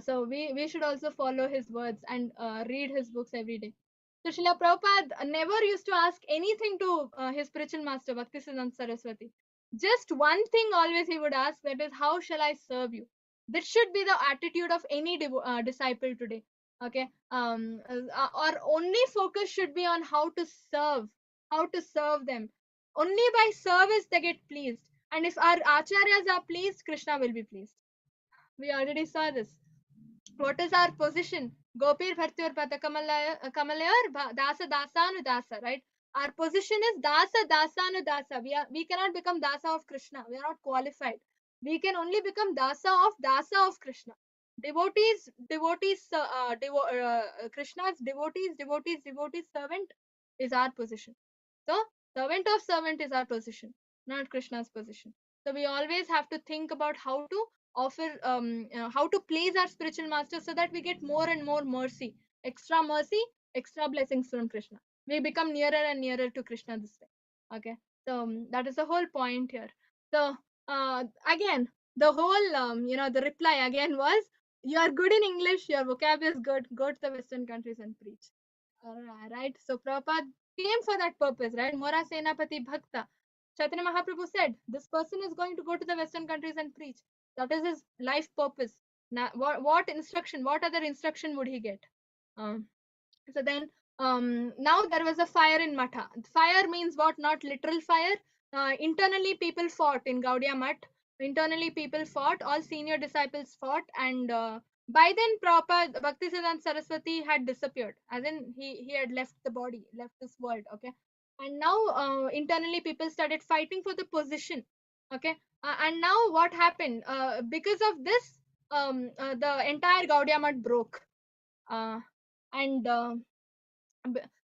So we should also follow his words and read his books every day. So Srila Prabhupada never used to ask anything to his spiritual master, Bhakti Siddhanta Saraswati. Just one thing always he would ask, that is, how shall I serve you? This should be the attitude of any disciple today. Okay. Our only focus should be on how to serve them. Only by service they get pleased. And if our acharyas are pleased, Krishna will be pleased. We already saw this. What is our position? Gopir Bhartiyor Pada Kamalayar Dasa Dasanu Dasa, right? Our position is Dasa Dasanu Dasa. We cannot become Dasa of Krishna. We are not qualified. We can only become Dasa of Krishna. Krishna's devotees, servant is our position. So, servant of servant is our position, not Krishna's position. So, we always have to think about how to offer, how to please our spiritual master so that we get more and more mercy, extra blessings from Krishna. We become nearer and nearer to Krishna this way. Okay, so that is the whole point here. So, again, the whole, the reply again was, you are good in English, your vocabulary is good, go to the Western countries and preach. Right? So Prabhupada came for that purpose, right? Mora Senapati Bhakta. Chaitanya Mahaprabhu said, this person is going to go to the Western countries and preach. That is his life purpose. Now, what instruction, what other instruction would he get? So then, now there was a fire in Matha. Fire means what? Not literal fire. Internally, people fought in Gaudiya Math. Internally, people fought. All senior disciples fought, and by then, Prabhupada Bhaktisiddhanta Saraswati had disappeared. As in, he had left the body, left this world. Okay, and now internally, people started fighting for the position. Okay, and now what happened? Because of this, the entire Gaudiya Math broke. Uh, and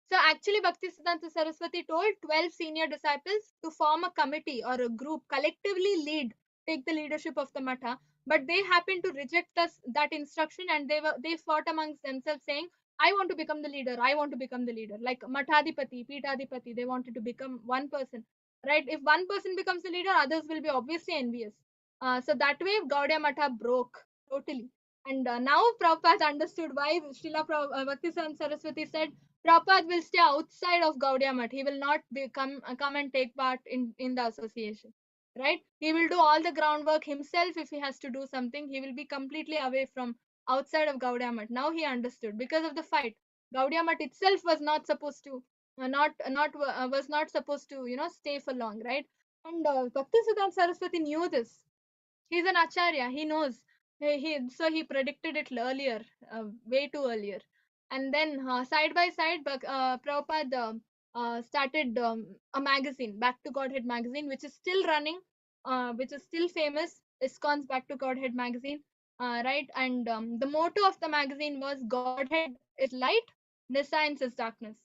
So actually, Bhakti Siddhanta Saraswati told 12 senior disciples to form a committee or a group, collectively take the leadership of the Matha. But they happened to reject that instruction, and they fought amongst themselves, saying, "I want to become the leader. I want to become the leader." Like Mathadipati, Pitadipati, they wanted to become one person, right? If one person becomes the leader, others will be obviously envious. So that way, Gaudiya Matha broke totally. And now Prabhupada understood why Bhakti Saraswati said Prabhupada will stay outside of Gaudiya Math. He will not come and take part in the association. Right? He will do all the groundwork himself. If he has to do something, he will be completely away from outside of Gaudiya Math. Now he understood because of the fight. Gaudiya Math itself was not supposed to was not supposed to stay for long, right? And Bhakti Siddhanta Saraswati knew this. He's an acharya. He knows. So he predicted it earlier, way too earlier. And then side by side, Prabhupada started a magazine, Back to Godhead magazine, which is still running, which is still famous. ISKCON's Back to Godhead magazine, right? And the motto of the magazine was Godhead is light, Nescience is darkness.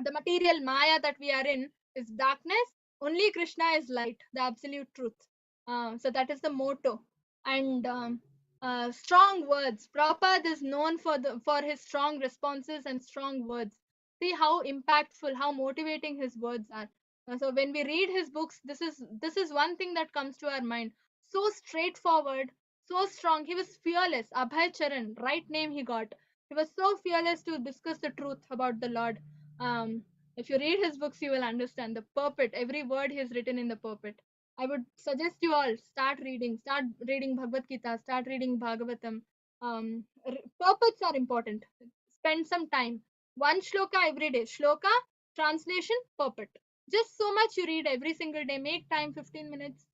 The material Maya that we are in is darkness. Only Krishna is light, the absolute truth. So that is the motto. And strong words. Prabhupada is known for his strong responses and strong words. See how impactful, how motivating his words are. So when we read his books, this is one thing that comes to our mind. So straightforward, so strong. He was fearless. Abhay Charan, right name he got. He was so fearless to discuss the truth about the Lord. If you read his books, you will understand the purport. Every word he has written in the purport. I would suggest you all start reading Bhagavad Gita, start reading Bhagavatam. Purports are important. Spend some time. One shloka every day. Shloka, translation, purport. Just so much you read every single day. Make time 15 minutes.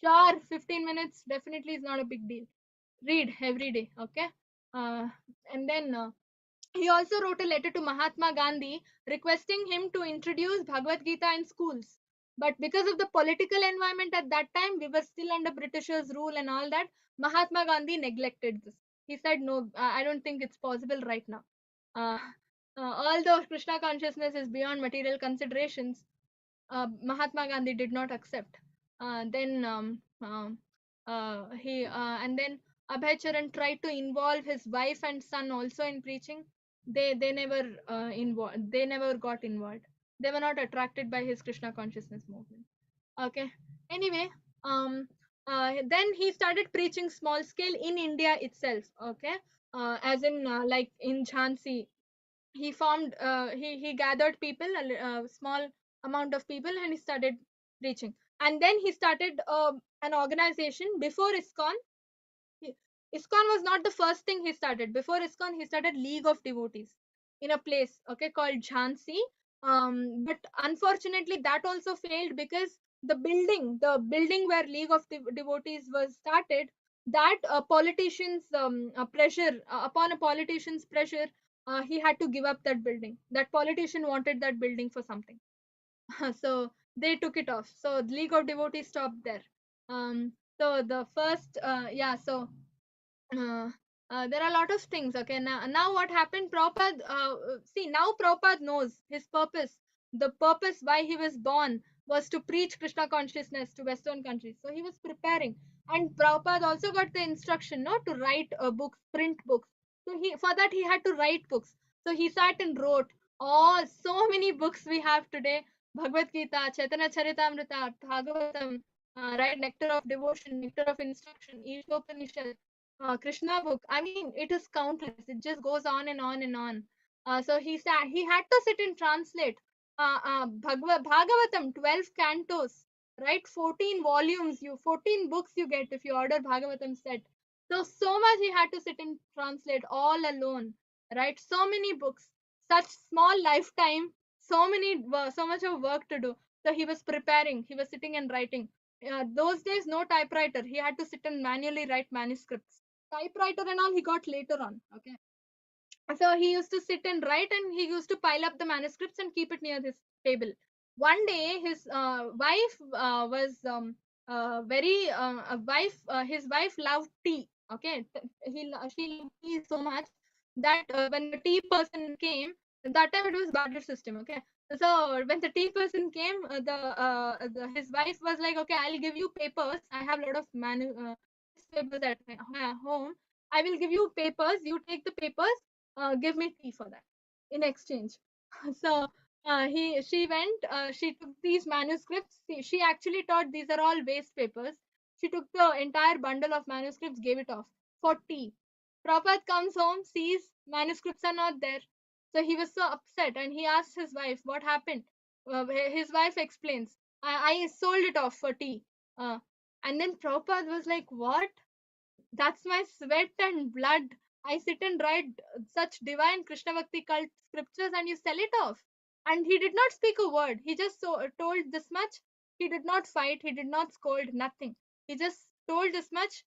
Sure, 15 minutes definitely is not a big deal. Read every day, okay? And then he also wrote a letter to Mahatma Gandhi requesting him to introduce Bhagavad Gita in schools. But because of the political environment at that time, we were still under Britishers' rule and all that. Mahatma Gandhi neglected this. He said, "No, I don't think it's possible right now." Uh, Although Krishna consciousness is beyond material considerations, Mahatma Gandhi did not accept. Then and then Abhay Charan tried to involve his wife and son also in preaching. They never involved. They never got involved. They were not attracted by his Krishna consciousness movement. Okay. Anyway, then he started preaching small scale in India itself. Okay. As in like in Jhansi, he formed he gathered people, a small amount of people, and he started preaching. And then he started an organization before ISKCON. he- ISKCON was not the first thing he started. Before ISKCON, he started League of Devotees in a place, okay, called Jhansi. But unfortunately, that also failed because the building where League of Devotees was started, that politicians pressure upon a politician's pressure, he had to give up that building. That politician wanted that building for something, so they took it off. So League of Devotees stopped there. So the first, yeah, so uh, there are a lot of things. Okay, now what happened? Prabhupada, see, now Prabhupada knows his purpose. The purpose why he was born was to preach Krishna consciousness to Western countries. So he was preparing, and Prabhupada also got the instruction, no, to write books, print books. So for that he had to write books. So he sat and wrote all so many books we have today: Bhagavad Gita, Chaitanya Charitamrita, Bhagavatam, right, Nectar of Devotion, Nectar of Instruction, Ishopanishad, Krishna book. I mean, it is countless. It just goes on and on and on. So he had to sit and translate Bhagavatam, 12 cantos, right? 14 volumes, 14 books you get if you order Bhagavatam set. So much he had to sit and translate all alone, right? So many books, such small lifetime, so much of work to do. So he was preparing, he was sitting and writing. Those days, no typewriter. He had to sit and manually write manuscripts. Typewriter and all he got later on. Okay. So he used to sit and write, and he used to pile up the manuscripts and keep it near his table. One day his wife was very his wife loved tea. Okay, she loved tea so much that when the tea person came, that time it was barter system. Okay, so when the tea person came, his wife was like, okay, I'll give you papers. I have a lot of newspapers at home. I will give you papers. You take the papers, give me tea for that in exchange. So she went, she took these manuscripts. She actually thought these are all waste papers. She took the entire bundle of manuscripts, gave it off for tea. Prabhupada comes home, sees manuscripts are not there. So he was so upset, and he asked his wife what happened. His wife explains, I sold it off for tea. And then Prabhupada was like, what? That's my sweat and blood. I sit and write such divine Krishna Bhakti cult scriptures, and you sell it off. And he did not speak a word. He just told this much. He did not fight. He did not scold. Nothing. He just told this much.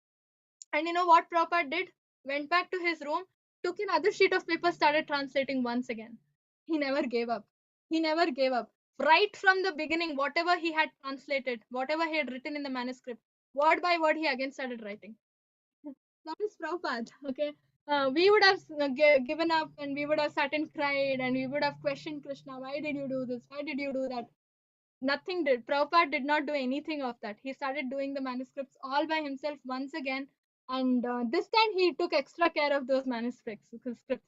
And you know what Prabhupada did? Went back to his room, took another sheet of paper, started translating once again. He never gave up. He never gave up. Right from the beginning, whatever he had translated, whatever he had written in the manuscript, word by word, he again started writing. That is Prabhupada. Okay. We would have given up, and we would have sat and cried, and we would have questioned Krishna. Why did you do this? Why did you do that? Nothing did. Prabhupada did not do anything of that. He started doing the manuscripts all by himself once again. And this time he took extra care of those manuscripts.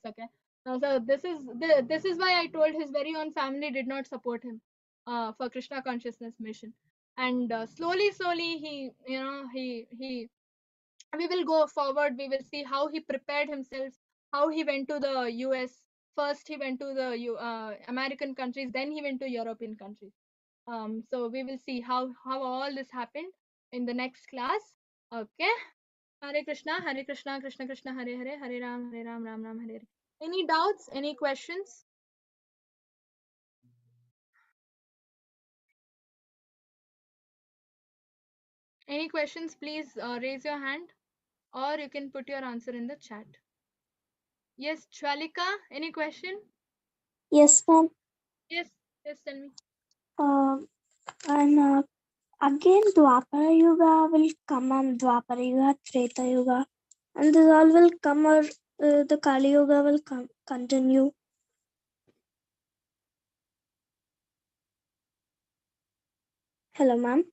Okay. So this is why I told his very own family did not support him for Krishna consciousness mission. And slowly he we will go forward. We will see how he prepared himself, how he went to the US. First he went to the American countries, then he went to European countries. So we will see how all this happened in the next class. Okay. Hare Krishna, Krishna Krishna, Hare Hare, Hare Ram, Ram Ram, Hare Hare. Any doubts, any questions? Any questions, please raise your hand, or you can put your answer in the chat. Yes, Chwalika, any question? Yes, ma'am. Yes, tell me. And again, Dwapara Yuga will come, and Dwapara Yuga, Treta Yuga, and this all will come, or the Kali Yuga will continue. Hello, ma'am.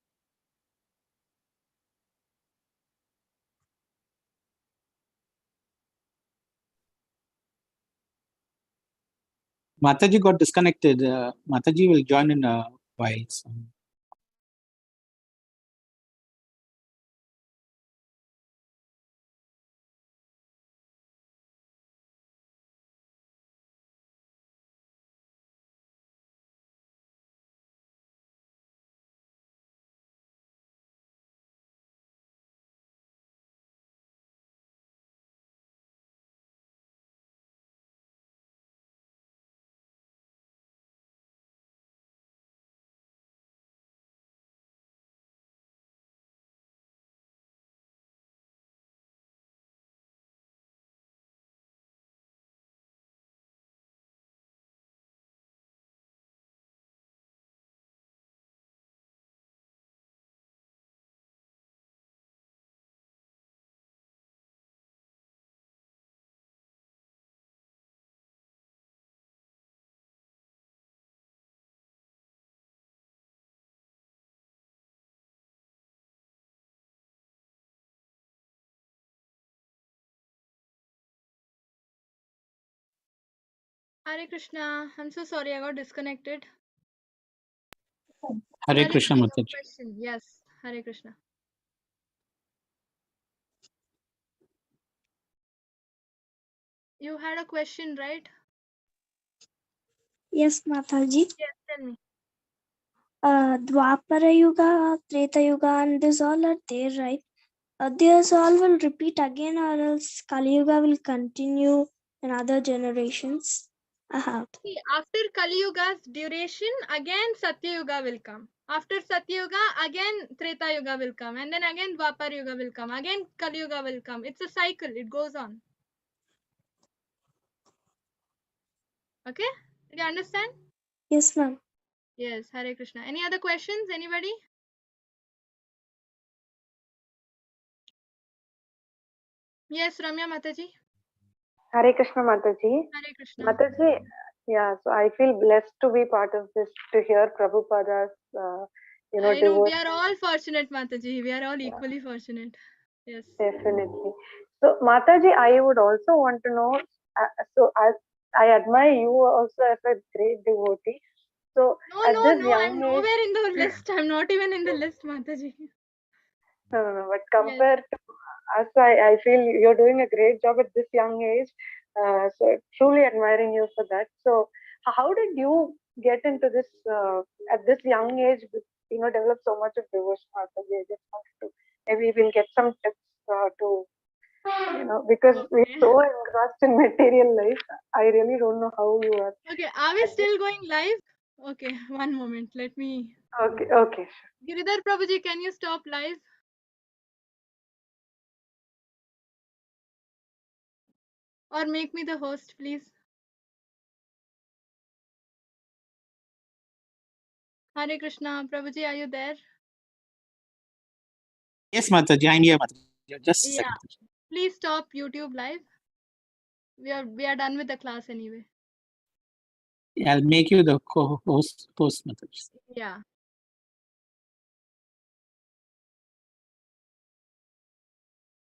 Mataji got disconnected. Mataji will join in a while. So. Hare Krishna. I'm so sorry, I got disconnected. Hare Lalit, Krishna, you have a Mataji. question. Yes, Hare Krishna. You had a question, right? Yes, Mataji. Yes, tell me. Dwapara Yuga, Treta Yuga, and this all are there, right? These all will repeat again, or else Kali Yuga will continue in other generations. See, after Kali Yuga's duration, again Satya Yuga will come. After Satya Yuga, again Treta Yuga will come. And then again Dwapar Yuga will come. Again Kali Yuga will come. It's a cycle. It goes on. Okay? Did you understand? Yes, ma'am. Yes, Hare Krishna. Any other questions? Anybody? Yes, Ramya Mataji. Hare Krishna Mataji. Hare Krishna. Mataji, yeah, so I feel blessed to be part of this, to hear Prabhupada's, I know we devotion. are all fortunate, Mataji. We are all equally fortunate. Yes. Definitely. So, Mataji, I would also want to know, so as I admire you also as a great devotee. So, No, at no, this no. young I'm age, nowhere in the list. I'm not even in the list, Mataji. no, but Yes. compared to us, I feel you're doing a great job at this young age. So, truly admiring you for that. So, how did you get into this at this young age? Develop so much of devotion. Mataji, I just wanted to maybe we'll get some tips to because we're Okay. so engrossed in material life. I really don't know how you are. Okay, are we still going live? Okay, one moment. Let me. Okay. Giridhar Prabhuji, can you stop live? Or make me the host, please. Hare Krishna. Prabhuji, are you there? Yes, Mataji. I'm here, Mataji. Just a Yeah. second. Please stop YouTube live. We are done with the class anyway. I'll make you the co-host, Mataji. Yeah.